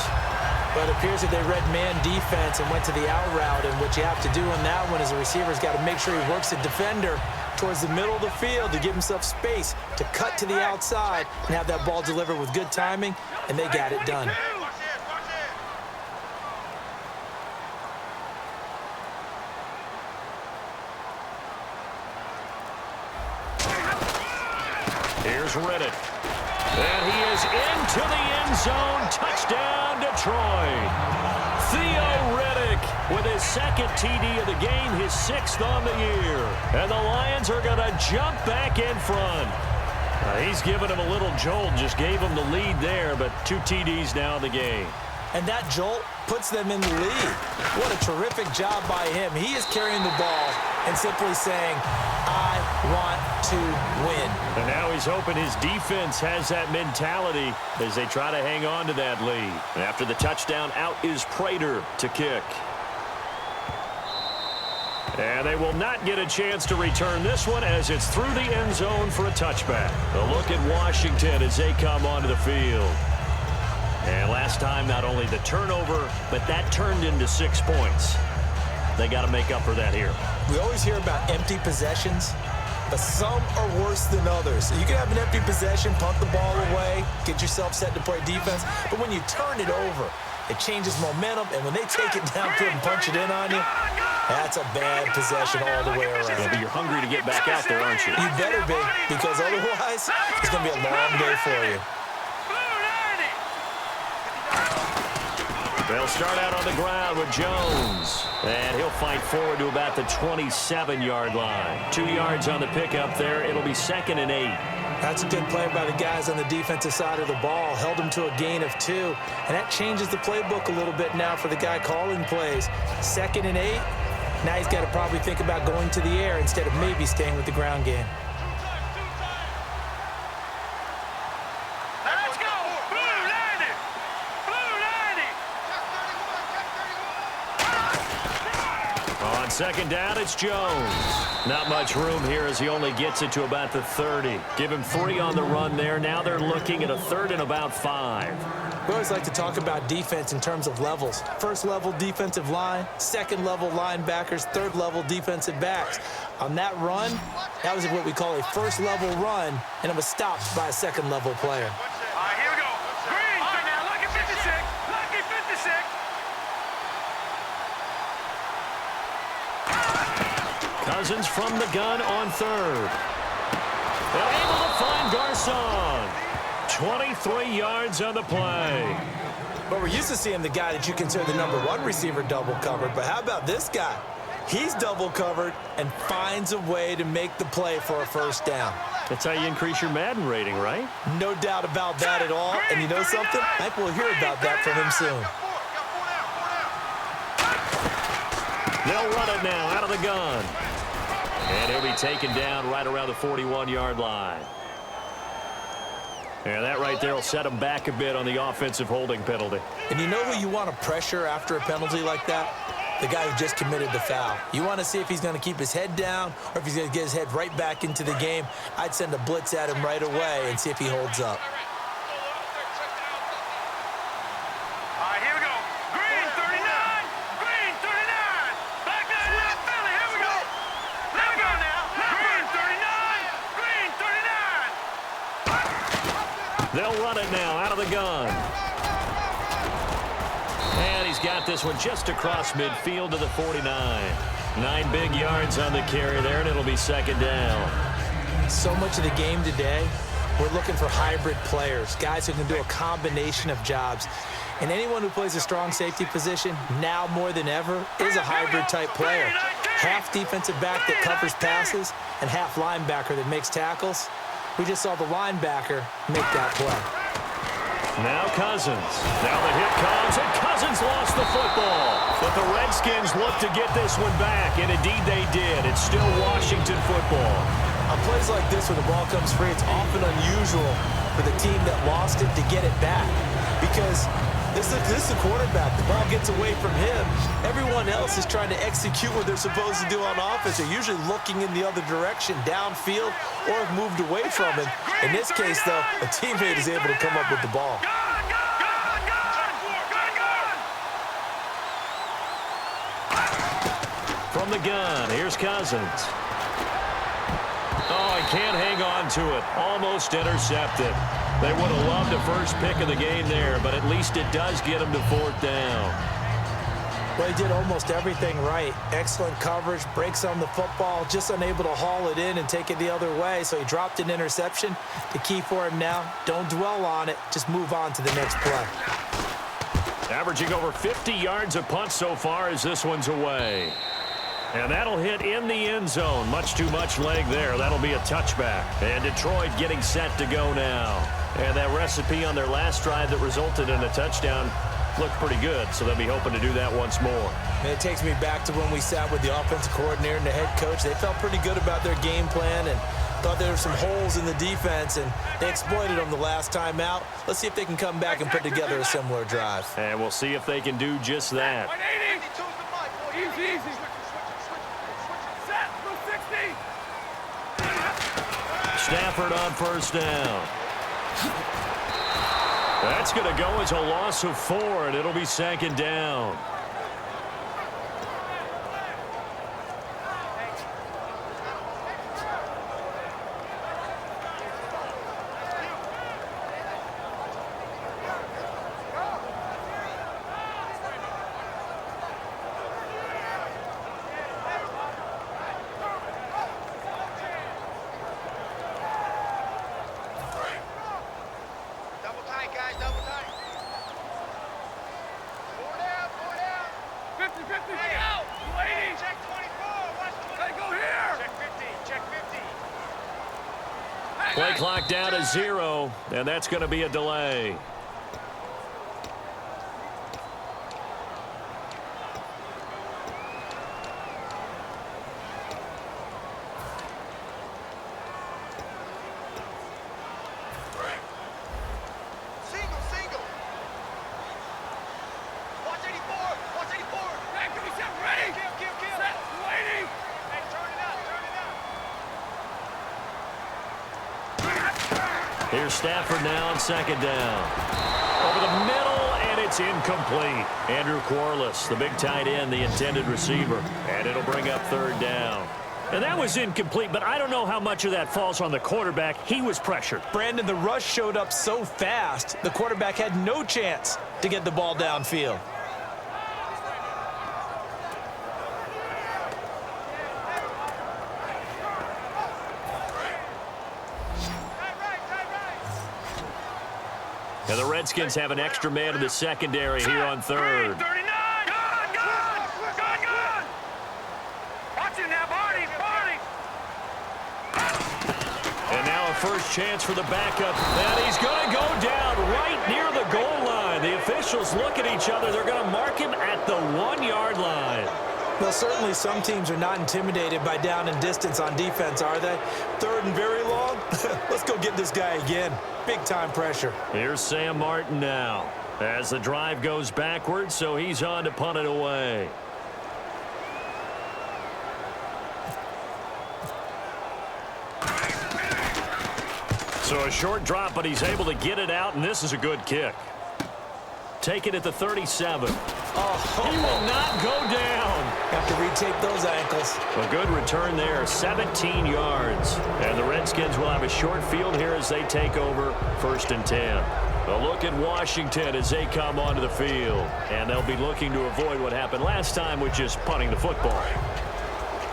S3: But it appears that they read man defense and went to the out route. And what you have to do on that one is the receiver's got to make sure he works the defender towards the middle of the field to give himself space to cut to the outside and have that ball delivered with good timing, and they got it done.
S2: Here's Riddick. And he is into the end zone. Touchdown, Detroit. Theo Riddick with his second TD of the game, his 6th on the year. And the Lions are going to jump back in front. He's given him a little jolt, just gave him the lead there, but 2 TDs now in the game.
S3: And that jolt puts them in the lead. What a terrific job by him. He is carrying the ball and simply saying, I want to win.
S2: And now he's hoping his defense has that mentality as they try to hang on to that lead. And after the touchdown, out is Prater to kick. And they will not get a chance to return this one as it's through the end zone for a touchback. A look at Washington as they come onto the field. And last time, not only the turnover, but that turned into 6 points. They got to make up for that here.
S3: We always hear about empty possessions, but some are worse than others. You can have an empty possession, punt the ball away, get yourself set to play defense, but when you turn it over, it changes momentum, and when they take it downfield and punch it in on you, that's a bad possession all the way around.
S2: Yeah, but you're hungry to get back out there, aren't you?
S3: You better be, because otherwise, it's going to be a long day for you.
S2: They'll start out on the ground with Jones. And he'll fight forward to about the 27-yard line. 2 yards on the pickup there. It'll be 2nd and 8.
S3: That's a good play by the guys on the defensive side of the ball. Held him to a gain of 2. And that changes the playbook a little bit now for the guy calling plays. 2nd and 8. Now he's got to probably think about going to the air instead of maybe staying with the ground game.
S2: Second down, it's Jones. Not much room here as he only gets it to about the 30. Give him 3 on the run there. Now they're looking at a 3rd and about 5.
S3: We always like to talk about defense in terms of levels. 1st level defensive line, 2nd level linebackers, 3rd level defensive backs. On that run, that was what we call a 1st level run, and it was stopped by a 2nd level player.
S4: All right, here we go. Green. All right, now, lucky 56. Lucky 56.
S2: Cousins from the gun on 3rd. And able to find Garcon. 23 yards on the play.
S3: But we're used to seeing the guy that you consider the #1 receiver double covered. But how about this guy? He's double covered and finds a way to make the play for a 1st down.
S2: That's how you increase your Madden rating, right?
S3: No doubt about that at all. And you know something? I think we'll hear about that from him soon.
S2: They'll run it now out of the gun. And he'll be taken down right around the 41-yard line. And that right there will set him back a bit on the offensive holding penalty.
S3: And you know who you want to pressure after a penalty like that? The guy who just committed the foul. You want to see if he's going to keep his head down or if he's going to get his head right back into the game. I'd send a blitz at him right away and see if he holds up.
S2: They'll run it now out of the gun. And he's got this one just across midfield to the 49. 9 big yards on the carry there, and it'll be 2nd down.
S3: So much of the game today We're looking for hybrid players, guys who can do a combination of jobs. And anyone who plays a strong safety position, now more than ever, is a hybrid-type player. Half defensive back that covers passes and half linebacker that makes tackles. We just saw the linebacker make that play.
S2: Now Cousins. Now the hit comes, and Cousins lost the football. But the Redskins look to get this one back, and indeed they did. It's still Washington football.
S3: On plays like this where the ball comes free, it's often unusual for the team that lost it to get it back. Because this is the quarterback. The ball gets away from him. Everyone else is trying to execute what they're supposed to do on offense. They're usually looking in the other direction, downfield, or have moved away from him. In this case, though, a teammate is able to come up with the ball.
S2: From the gun, here's Cousins. Oh, he can't hang on to it. Almost intercepted. They would have loved a first pick of the game there, but at least it does get him to 4th down.
S3: Well, he did almost everything right. Excellent coverage, breaks on the football, just unable to haul it in and take it the other way, so he dropped an interception. The key for him now, don't dwell on it, just move on to the next play.
S2: Averaging over 50 yards a punt so far as this one's away. And that'll hit in the end zone. Much too much leg there. That'll be a touchback. And Detroit getting set to go now. And that recipe on their last drive that resulted in a touchdown looked pretty good, so they'll be hoping to do that once more.
S3: And it takes me back to when we sat with the offensive coordinator and the head coach. They felt pretty good about their game plan and thought there were some holes in the defense, and they exploited them the last time out. Let's see if they can come back and put together a similar drive.
S2: And we'll see if they can do just that.
S4: Easy.
S2: Stafford on 1st down. That's going to go as a loss of 4, and it'll be 2nd down. Play clock down to 0, and that's going to be a delay.
S4: Single. Watch 84. Hey, give me set, ready. Kill. Set, waiting. Hey, turn it up.
S2: Here's Stafford now on 2nd down. Over the middle, and it's incomplete. Andrew Quarles, the big tight end, the intended receiver. And it'll bring up 3rd down. And that was incomplete, but I don't know how much of that falls on the quarterback. He was pressured.
S3: Brandon, the rush showed up so fast, the quarterback had no chance to get the ball downfield.
S2: And the Redskins have an extra man in the secondary here on 3rd.
S4: 39. Gun. Watch it now, Barney.
S2: And now a first chance for the backup. And he's going to go down right near the goal line. The officials look at each other. They're going to mark him at the 1-yard line.
S3: Well, certainly some teams are not intimidated by down and distance on defense, are they? 3rd and very long? Let's go get this guy again. Big-time pressure.
S2: Here's Sam Martin now as the drive goes backwards, so he's on to punt it away. So a short drop, but he's able to get it out, and this is a good kick. Take it at the 37.
S3: Oh,
S2: He will not go down.
S3: have to retake those ankles.
S2: A good return there, 17 yards. And the Redskins will have a short field here as they take over 1st and 10. A look at Washington as they come onto the field. And they'll be looking to avoid what happened last time, which is punting the football.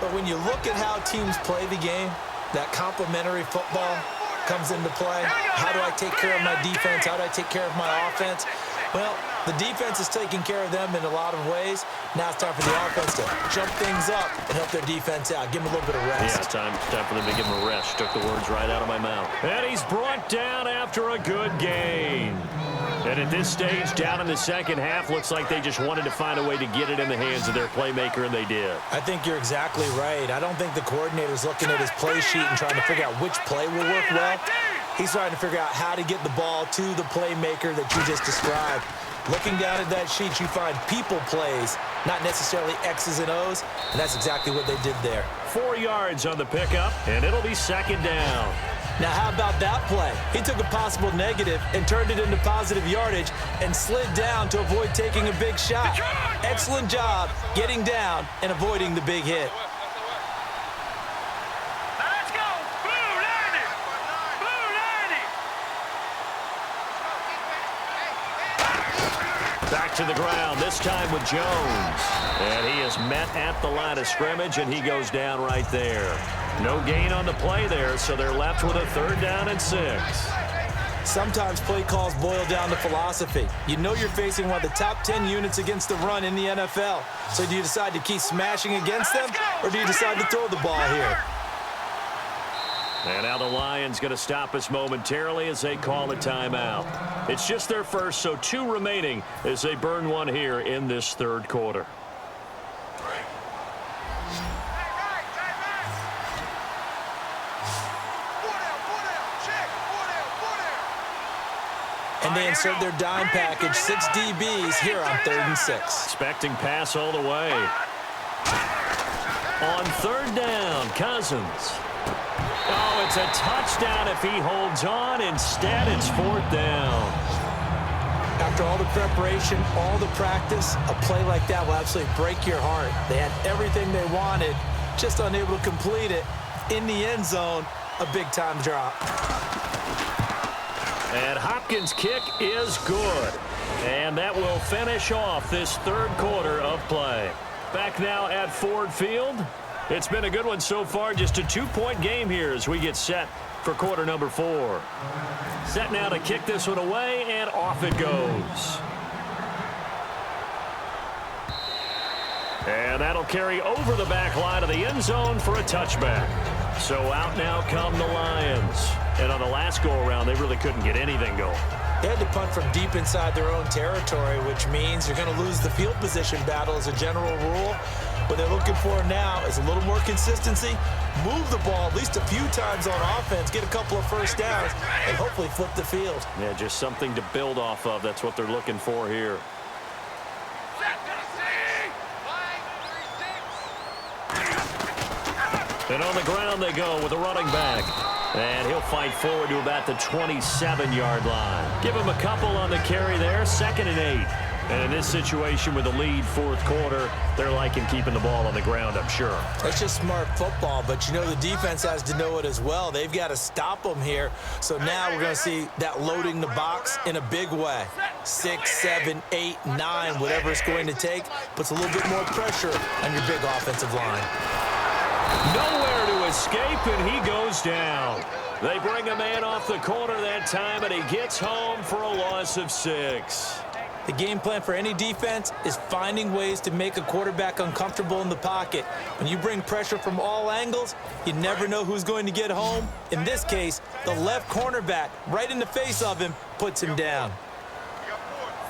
S3: But when you look at how teams play the game, that complementary football, comes into play. How do I take care of my defense? How do I take care of my offense? Well, the defense is taking care of them in a lot of ways. Now it's time for the offense to jump things up and help their defense out. Give them a little bit of rest.
S2: Yeah, time for them to give them a rest. Took the words right out of my mouth. And he's brought down after a good gain. And at this stage, down in the second half, looks like they just wanted to find a way to get it in the hands of their playmaker, and they did.
S3: I think you're exactly right. I don't think the coordinator's looking at his play sheet and trying to figure out which play will work well. He's trying to figure out how to get the ball to the playmaker that you just described. Looking down at that sheet, you find people plays, not necessarily X's and O's, and that's exactly what they did there.
S2: 4 yards on the pickup, and it'll be second down.
S3: Now, how about that play? He took a possible negative and turned it into positive yardage and slid down to avoid taking a big shot. Excellent job getting down and avoiding the big hit.
S4: Let's go! Blue 90! Blue 90!
S2: Back to the ground, this time with Jones. And he is met at the line of scrimmage, and he goes down right there. No gain on the play there, so they're left with a 3rd down and 6.
S3: Sometimes play calls boil down to philosophy. You know you're facing one of the top 10 units against the run in the NFL. So do you decide to keep smashing against them, or do you decide to throw the ball here?
S2: And now the Lions going to stop us momentarily as they call a timeout. It's just their first, so 2 remaining as they burn one here in this 3rd quarter.
S3: And they insert their dime package, 6 DBs here on 3rd and 6.
S2: Expecting pass all the way. On 3rd down, Cousins. Oh, it's a touchdown if he holds on. Instead, it's 4th down.
S3: After all the preparation, all the practice, a play like that will absolutely break your heart. They had everything they wanted, just unable to complete it. In the end zone, a big-time drop.
S2: And Hopkins' kick is good. And that will finish off this 3rd quarter of play. Back now at Ford Field. It's been a good one so far. Just a 2-point game here as we get set for quarter number 4. Set now to kick this one away, and off it goes. And that'll carry over the back line of the end zone for a touchback. So out now come the Lions. And on the last go-around, they really couldn't get anything going.
S3: They had to punt from deep inside their own territory, which means you're going to lose the field position battle as a general rule. What they're looking for now is a little more consistency, move the ball at least a few times on offense, get a couple of first downs, and hopefully flip the field.
S2: Yeah, just something to build off of. That's what they're looking for here. And on the ground they go with a running back. And he'll fight forward to about the 27-yard line. Give him a couple on the carry there, 2nd and 8. And in this situation with the lead 4th quarter, they're liking keeping the ball on the ground, I'm sure.
S3: That's just smart football, but you know the defense has to know it as well. They've got to stop them here. So now we're going to see that loading the box in a big way. 6, 7, 8, 9, whatever it's going to take, puts a little bit more pressure on your big offensive line.
S2: Nowhere to escape, and he goes down. They bring a man off the corner that time, and he gets home for a loss of 6.
S3: The game plan for any defense is finding ways to make a quarterback uncomfortable in the pocket. When you bring pressure from all angles, you never know who's going to get home. In this case, the left cornerback, right in the face of him, puts him down.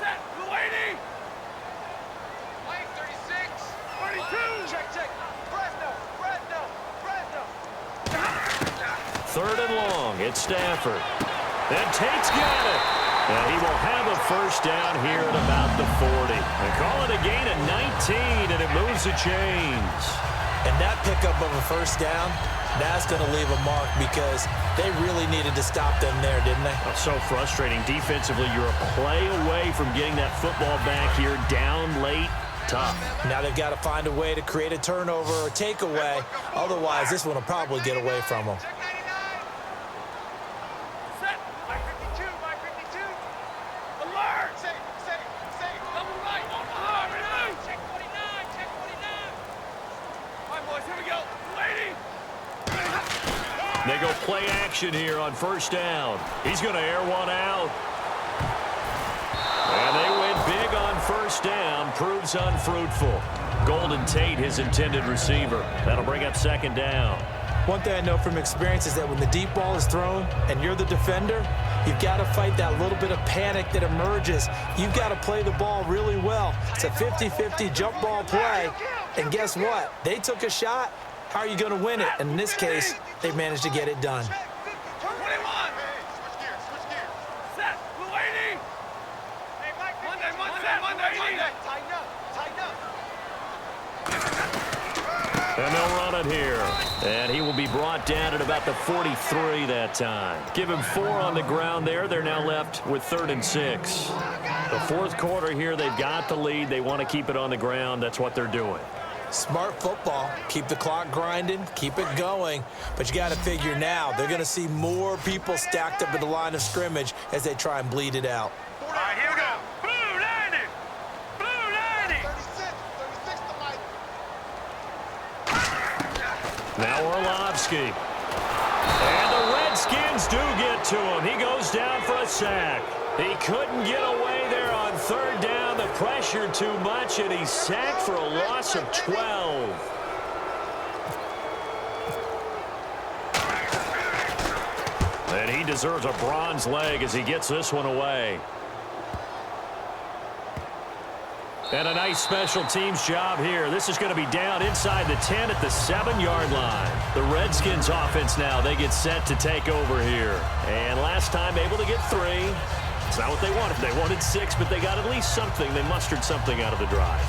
S4: Set, Blue 80! Lane 36! 32! Check, check! Fresno! Fresno! Fresno!
S2: 3rd and long, it's Stafford. And Tate's got it. And he will have a first down here at about the 40. And call it a gain of 19, and it moves the chains.
S3: And that pickup of a first down, that's going to leave a mark because they really needed to stop them there, didn't they?
S2: Oh, so frustrating. Defensively, you're a play away from getting that football back here down late. Tough.
S3: Now they've got to find a way to create a turnover or takeaway. Otherwise, this one will probably get away from them.
S2: They They go play action here on first down. He's going to air one out. And they win big on first down. Proves unfruitful. Golden Tate, his intended receiver. That'll bring up second down.
S3: One thing I know from experience is that when the deep ball is thrown and you're the defender, you've got to fight that little bit of panic that emerges. You've got to play the ball really well. It's a 50-50 jump ball play. And guess what? They took a shot. How are you going to win it? And in this case, they managed to get it done.
S2: And they'll run it here. And he will be brought down at about the 43 that time. Give him 4 on the ground there. They're now left with 3rd and 6. The fourth quarter here, they've got the lead. They want to keep it on the ground. That's what they're doing.
S3: Smart football. Keep the clock grinding. Keep it going. But you got to figure now, they're going to see more people stacked up at the line of scrimmage as they try and bleed it out.
S4: All right, here we go. Blue 90. Blue 90.
S2: Now Orlovsky. And the Redskins do get to him. He goes down for a sack. He couldn't get away there on 3rd down. The pressure too much, and he's sacked for a loss of 12. And he deserves a bronze leg as he gets this one away. And a nice special teams job here. This is going to be down inside the 10 at the 7-yard line. The Redskins offense now, they get set to take over here. And last time able to get 3. It's not what they wanted. They wanted 6, but they got at least something. They mustered something out of the drive.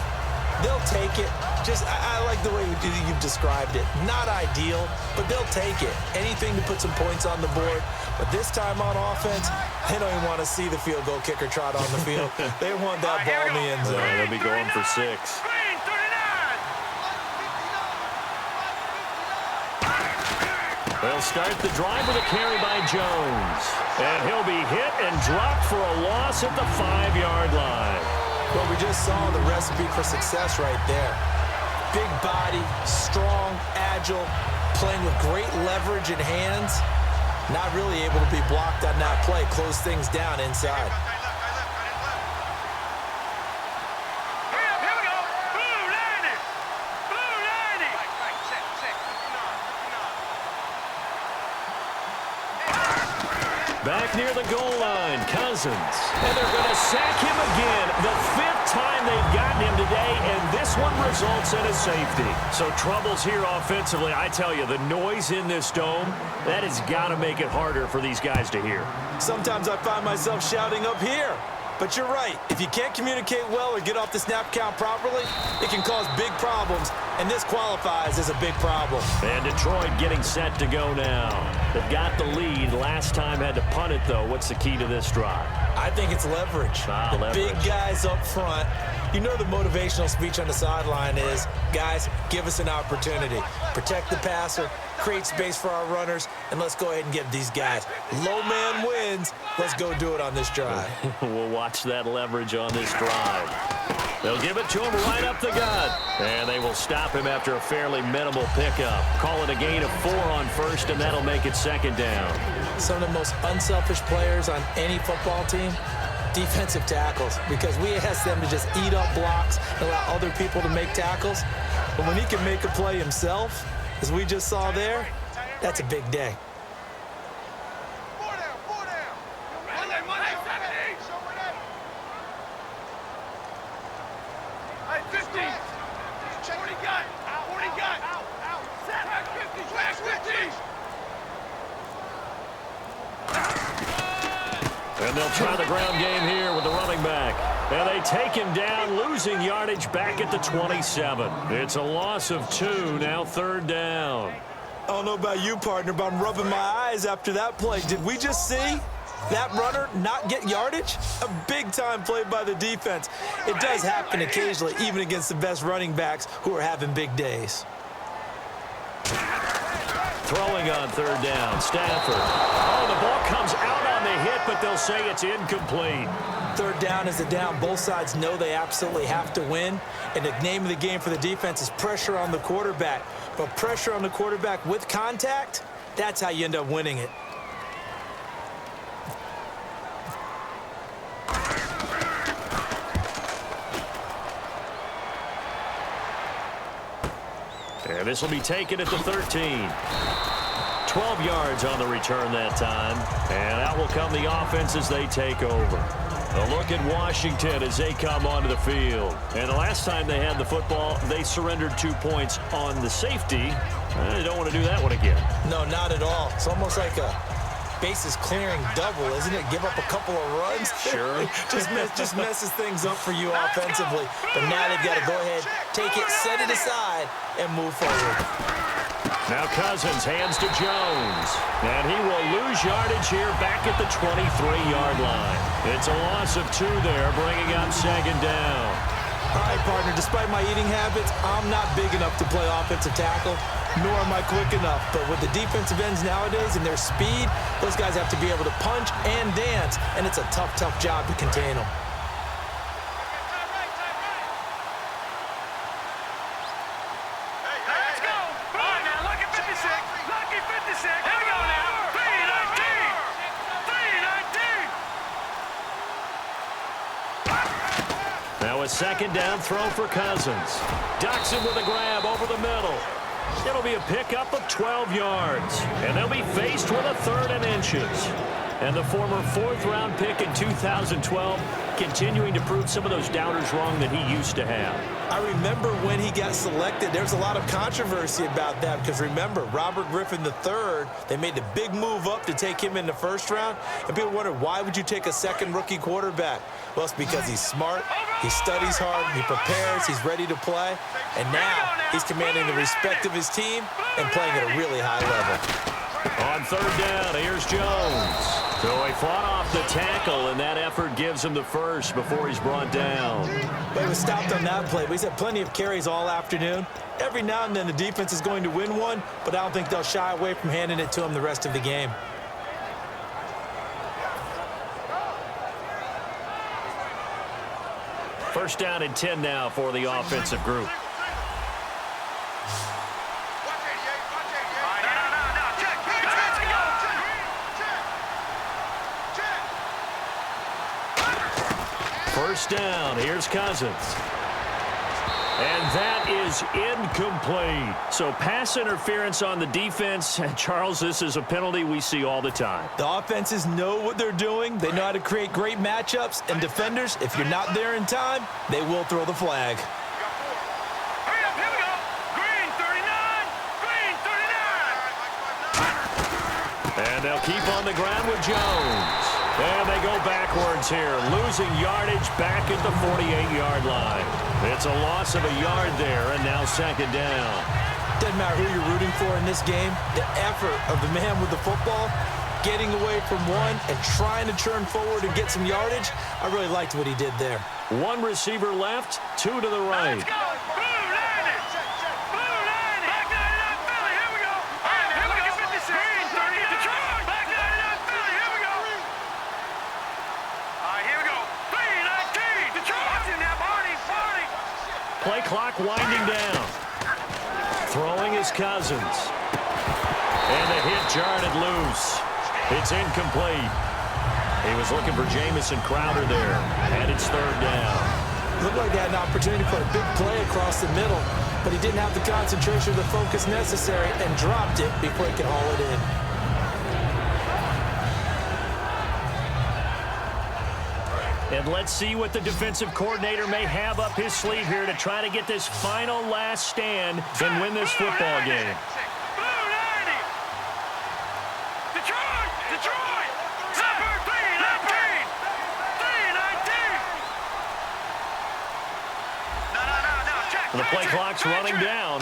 S3: They'll take it. I like the way you've described it. Not ideal, but they'll take it. Anything to put some points on the board. But this time on offense, they don't even want to see the field goal kicker trot on the field. They want that ball in the end zone.
S2: They'll be going for 6.
S4: Green 39.
S2: They'll start the drive with a carry by Jones. And he'll be hit and dropped for a loss at the 5-yard line.
S3: Well, we just saw the recipe for success right there. Big body, strong, agile, playing with great leverage in hands. Not really able to be blocked on that play. Close things down inside.
S4: Here we go. Blue 90. Blue 90.
S2: Back near the goal line, Cousins. And they're going to sack him again. The 5th time they've gotten him today, and this one results in a safety. So troubles here offensively. I tell you, the noise in this dome, that has got to make it harder for these guys to hear.
S3: Sometimes I find myself shouting up here. But you're right. If you can't communicate well or get off the snap count properly, it can cause big problems, and this qualifies as a big problem.
S2: And Detroit getting set to go now. They've got the lead. Last time had to punt it, though. What's the key to this drive?
S3: I think it's leverage. The big guys up front. You know the motivational speech on the sideline is, guys, give us an opportunity. Protect the passer, create space for our runners, and let's go ahead and give these guys. Low man wins. Let's go do it on this drive.
S2: We'll watch that leverage on this drive. They'll give it to him right up the gut. And they will stop him after a fairly minimal pickup. Call it a gain of 4 on first, and that'll make it 2nd down.
S3: Some of the most unselfish players on any football team, defensive tackles, because we ask them to just eat up blocks and allow other people to make tackles. But when he can make a play himself, as we just saw there, that's a big day.
S2: And they'll try the ground game here with the running back. And they take him down, losing yardage back at the 27. It's a loss of 2, now 3rd down.
S3: I don't know about you, partner, but I'm rubbing my eyes after that play. Did we just see that runner not get yardage? A big-time play by the defense. It does happen occasionally, even against the best running backs who are having big days.
S2: Throwing on 3rd down, Stafford. Oh, the ball comes out on the hit, but they'll say it's incomplete.
S3: 3rd down is a down. Both sides know they absolutely have to win. And the name of the game for the defense is pressure on the quarterback. But pressure on the quarterback with contact, That's how you end up winning it.
S2: And this will be taken at the 13. 12 yards on the return that time. And out will come the offense as they take over. A look at Washington as they come onto the field. And the last time they had the football, they surrendered 2 points on the safety. They don't want to do that one again.
S3: No, not at all. It's almost like a bases clearing double, isn't it? Give up a couple of runs.
S2: Sure.
S3: just messes things up for you offensively. But now they've got to go ahead, take it, set it aside, and move forward.
S2: Now Cousins hands to Jones. And he will lose yardage here back at the 23-yard line. It's a loss of 2 there, bringing up second down.
S3: All right, partner, despite my eating habits, I'm not big enough to play offensive tackle, nor am I quick enough. But with the defensive ends nowadays and their speed, those guys have to be able to punch and dance, and it's a tough, tough job to contain them.
S4: Let's go. All right, now, lucky 56. Lucky 56. Here we go now. 3-19. 3-19.
S2: Now a second down throw for Cousins. Ducks him with a grab over the middle. It'll be a pickup of 12 yards. And they'll be faced with a 3rd and inches. And the former 4th-round pick in 2012 continuing to prove some of those doubters wrong that he used to have.
S3: I remember when he got selected, there was a lot of controversy about that because remember, Robert Griffin III, they made the big move up to take him in the 1st round, and people wondered, why would you take a second rookie quarterback? Well, it's because he's smart, he studies hard, he prepares, he's ready to play, and now he's commanding the respect of his team and playing at a really high level.
S2: On 3rd down, here's Jones. So he fought off the tackle, and that effort gives him the first before he's brought down.
S3: But he was stopped on that play. But he's had plenty of carries all afternoon. Every now and then the defense is going to win one, but I don't think they'll shy away from handing it to him the rest of the game.
S2: First down and 10 now for the offensive group. First down, here's Cousins. And that is incomplete. So pass interference on the defense. And Charles, this is a penalty we see all the time.
S3: The offenses know what they're doing. They know how to create great matchups. And defenders, if you're not there in time, they will throw the flag.
S4: Hurry up, here we go. Green 39. Green 39.
S2: And they'll keep on the ground with Jones. And they go backwards here, losing yardage back at the 48-yard line. It's a loss of a yard there, and now second down.
S3: Doesn't matter who you're rooting for in this game. The effort of the man with the football, getting away from one and trying to turn forward and get some yardage, I really liked what he did there.
S2: 1 receiver left, 2 to the right.
S4: Let's go. Blue 90. Blue 90. Black 99 Philly. Here we go. All right, here we go. 56. Green 30. Detroit. Black 99 Philly. Here we go. All right, here we go. 3-19. Detroit. Watch him now, Barney. Barney.
S2: Play clock winding down. Throwing is Cousins. And the hit jarred it loose. It's incomplete. He was looking for Jamison Crowder there. And it's 3rd down.
S3: Looked like they had an opportunity to put a big play across the middle, but he didn't have the concentration or the focus necessary and dropped it before he could haul it in.
S2: And let's see what the defensive coordinator may have up his sleeve here to try to get this final last stand and win this football game.
S4: Blue 90. Detroit. Detroit. Zipper 3-19. 3-19. No. Check.
S2: The play clock's running down.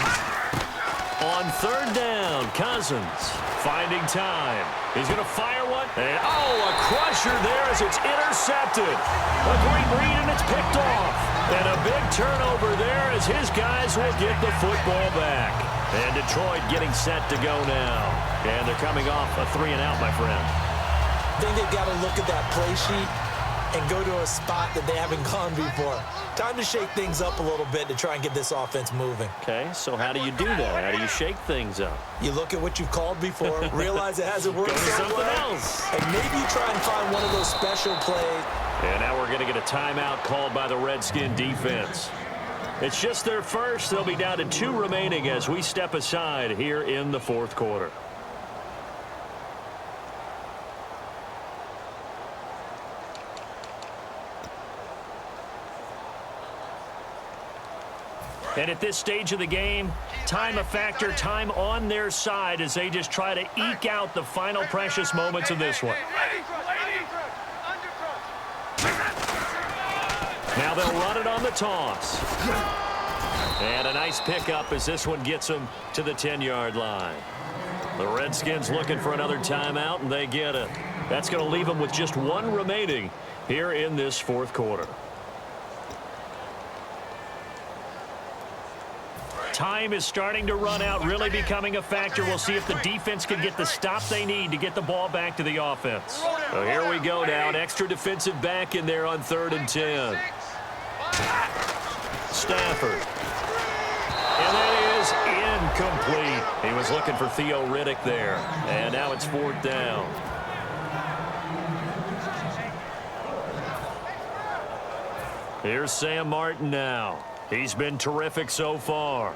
S2: On 3rd down, Cousins finding time. He's going to fire one. And, a crusher there as it's intercepted. A great read, and it's picked off. And a big turnover there as his guys will get the football back. And Detroit getting set to go now. And they're coming off a 3-and-out, my friend.
S3: I think they've got to look at that play sheet and go to a spot that they haven't gone before. Time to shake things up a little bit to try and get this offense moving.
S2: Okay, so how do you do that? How do you shake things up?
S3: You look at what you've called before, realize it hasn't worked so
S2: something
S3: well,
S2: else.
S3: and maybe you try and find one of those special plays.
S2: And now we're going to get a timeout called by the Redskin defense. It's just their first. They'll be down to 2 remaining as we step aside here in the fourth quarter. And at this stage of the game, time a factor, time on their side as they just try to eke out the final precious moments of this one. Now they'll run it on the toss. And a nice pickup as this one gets them to the 10-yard line. The Redskins looking for another timeout, and they get it. That's going to leave them with just 1 remaining here in this fourth quarter. Time is starting to run out, really becoming a factor. We'll see if the defense can get the stop they need to get the ball back to the offense. So here we go now. An extra defensive back in there on 3rd and 10. Stafford. And that is incomplete. He was looking for Theo Riddick there. And now it's 4th down. Here's Sam Martin now. He's been terrific so far.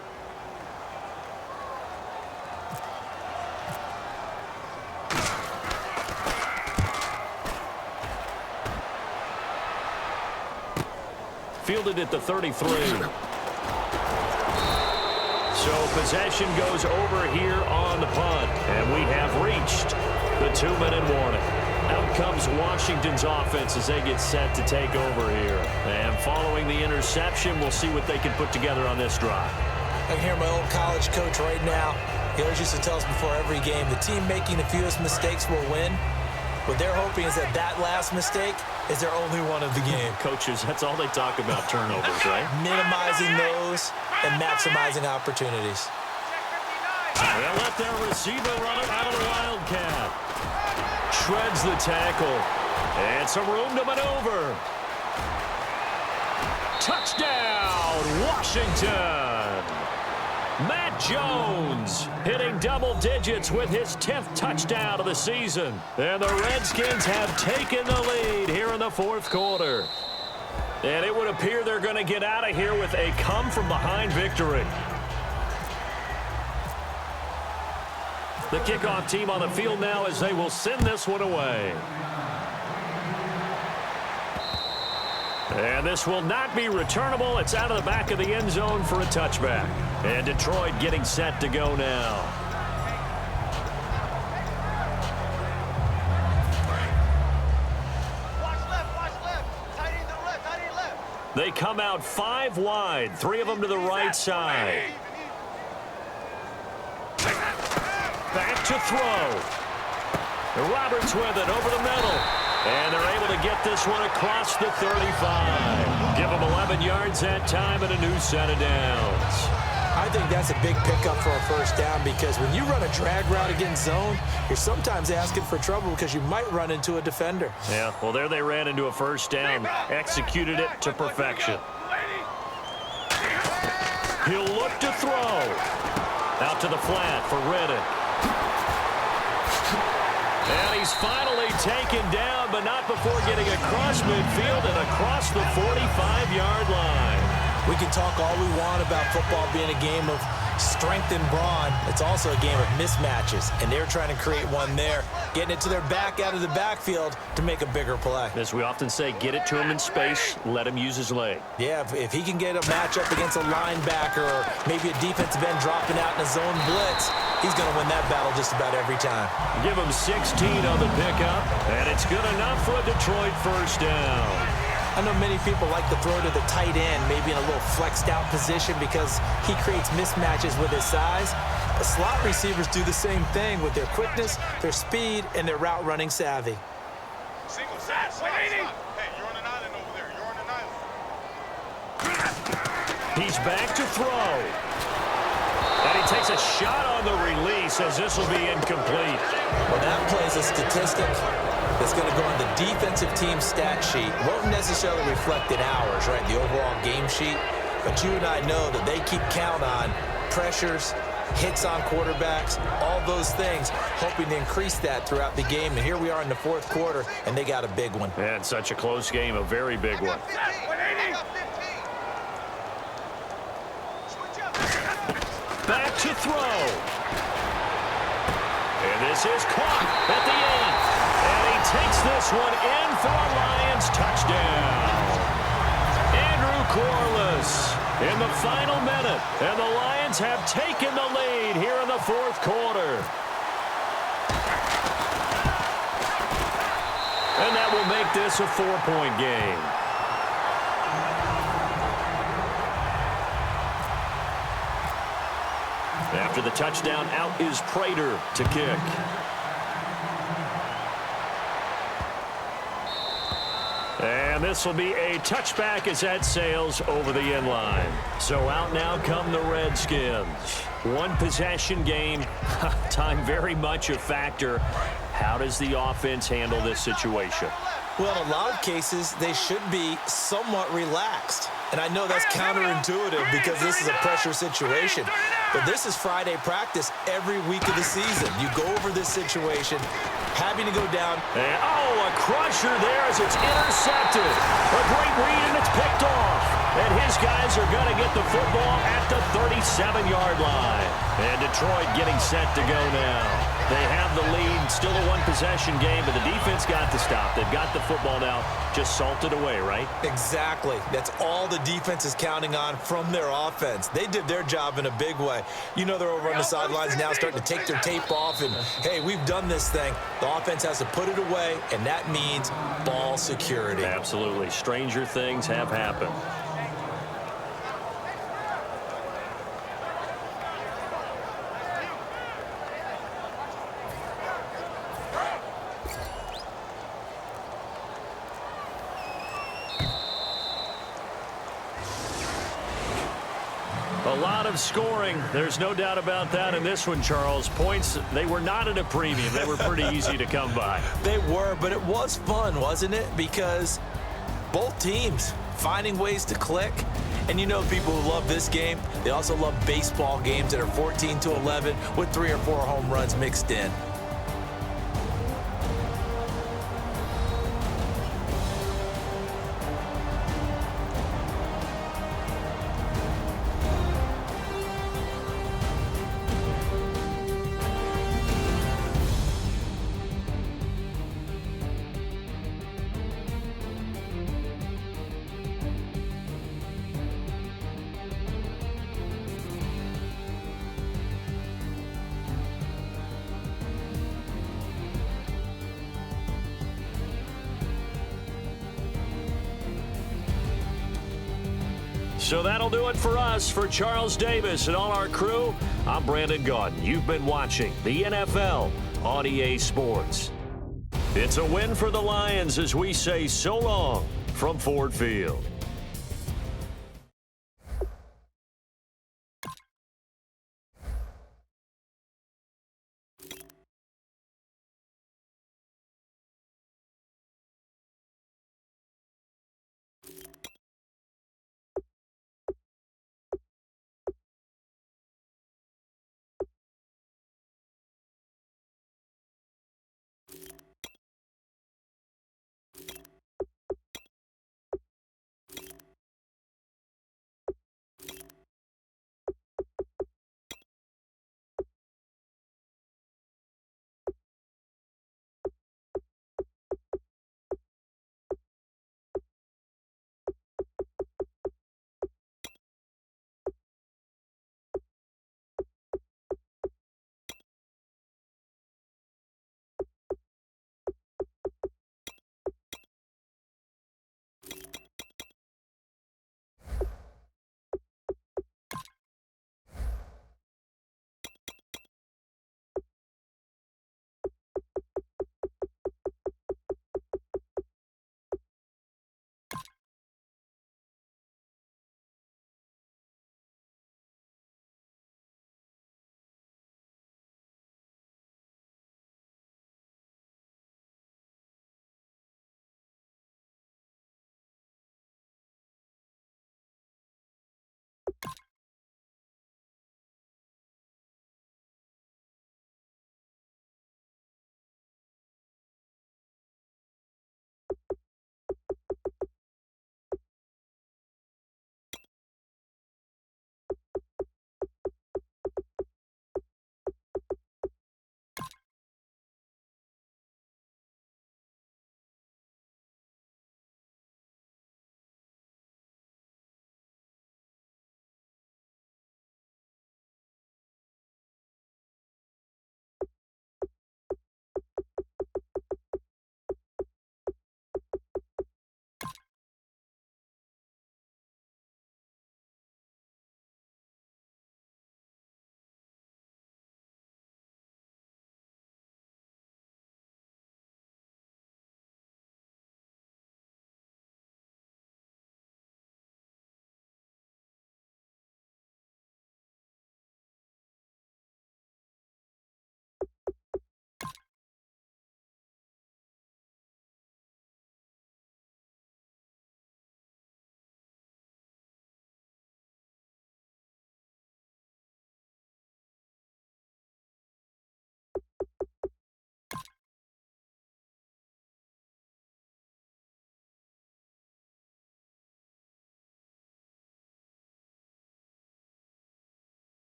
S2: Fielded at the 33. So possession goes over here on the punt. And we have reached the 2-minute warning. Out comes Washington's offense as they get set to take over here. And following the interception, we'll see what they can put together on this drive.
S3: I can hear my old college coach right now. He always used to tell us before every game, the team making the fewest mistakes will win. What they're hoping is that that last mistake is their only one of the game.
S2: Coaches, that's all they talk about, turnovers, right?
S3: Minimizing those and maximizing opportunities.
S2: They'll let their receiver run it out of the Wildcat. Shreds the tackle. And some room to maneuver. Touchdown, Washington! Matt Jones hitting double digits with his 10th touchdown of the season. And the Redskins have taken the lead here in the fourth quarter. And it would appear they're going to get out of here with a come-from-behind victory. The kickoff team on the field now as they will send this one away. And this will not be returnable. It's out of the back of the end zone for a touchback. And Detroit getting set to go now.
S4: Watch left. Tight end to the left, tight end left.
S2: They come out 5 wide, 3 of them to the right side. Back to throw. Roberts with it over the middle. And they're able to get this one across the 35. Give them 11 yards that time and a new set of downs.
S3: I think that's a big pickup for a first down because when you run a drag route against zone, you're sometimes asking for trouble because you might run into a defender.
S2: Yeah, well, there they ran into a first down, executed it to perfection. He'll look to throw. Out to the flat for Riddick. And he's finally taken down, but not before getting across midfield and across the 45-yard line.
S3: We can talk all we want about football being a game of strength and brawn. It's also a game of mismatches, and they're trying to create one there, getting it to their back out of the backfield to make a bigger play.
S2: As we often say, get it to him in space, let him use his leg.
S3: Yeah, if he can get a matchup against a linebacker or maybe a defensive end dropping out in a zone blitz, he's going to win that battle just about every time.
S2: Give him 16 on the pickup, and it's good enough for a Detroit first down.
S3: I know many people like to throw to the tight end, maybe in a little flexed out position because he creates mismatches with his size. The slot receivers do the same thing with their quickness, their speed, and their route running savvy.
S4: Single set. Hey, you're on an island over there. You're on an island.
S2: He's back to throw. And he takes a shot on the release as this will be incomplete.
S3: Well, that plays a statistic. that's going to go on the defensive team stat sheet. Won't necessarily reflect in ours, right, the overall game sheet. But you and I know that they keep count on pressures, hits on quarterbacks, all those things, hoping to increase that throughout the game. And here we are in the fourth quarter, and they got a big one.
S2: And such a close game, a very big one. Back to throw. And this is caught at the 8. And he takes this one in for a Lions touchdown. Andrew Corliss in the final minute. And the Lions have taken the lead here in the fourth quarter. And that will make this a 4-point game. After the touchdown, out is Prater to kick. And this will be a touchback as that sails over the end line. So out now come the Redskins. One possession game. Time very much a factor. How does the offense handle this situation?
S3: Well, in a lot of cases, they should be somewhat relaxed. And I know that's counterintuitive because this is a pressure situation. But this is Friday practice every week of the season. You go over this situation, having to go down.
S2: And, a crusher there as it's intercepted. A great read, and it's picked off. And his guys are going to get the football at the 37-yard line. And Detroit getting set to go now. They have the lead, still a one-possession game, but the defense got to stop. They've got the football now, just salted away, right?
S3: Exactly. That's all the defense is counting on from their offense. They did their job in a big way. You know they're over on the sidelines now starting to take their tape off, and, hey, we've done this thing. The offense has to put it away, and that means ball security.
S2: Absolutely. Stranger things have happened. A lot of scoring. There's no doubt about that in this one, Charles. Points, they were not at a premium. They were pretty easy to come by.
S3: They were, but it was fun, wasn't it? Because both teams finding ways to click. And you know people who love this game, they also love baseball games that are 14-11 with 3 or 4 home runs mixed in.
S2: So that'll do it for us. For Charles Davis and all our crew, I'm Brandon Gaudin. You've been watching the NFL on EA Sports. It's a win for the Lions as we say so long from Ford Field.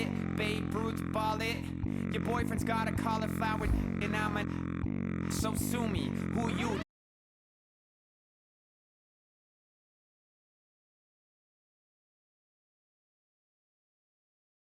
S5: it. Babe Ruth ball it. Your boyfriend's got a cauliflower and I'm a... So sue me, who you?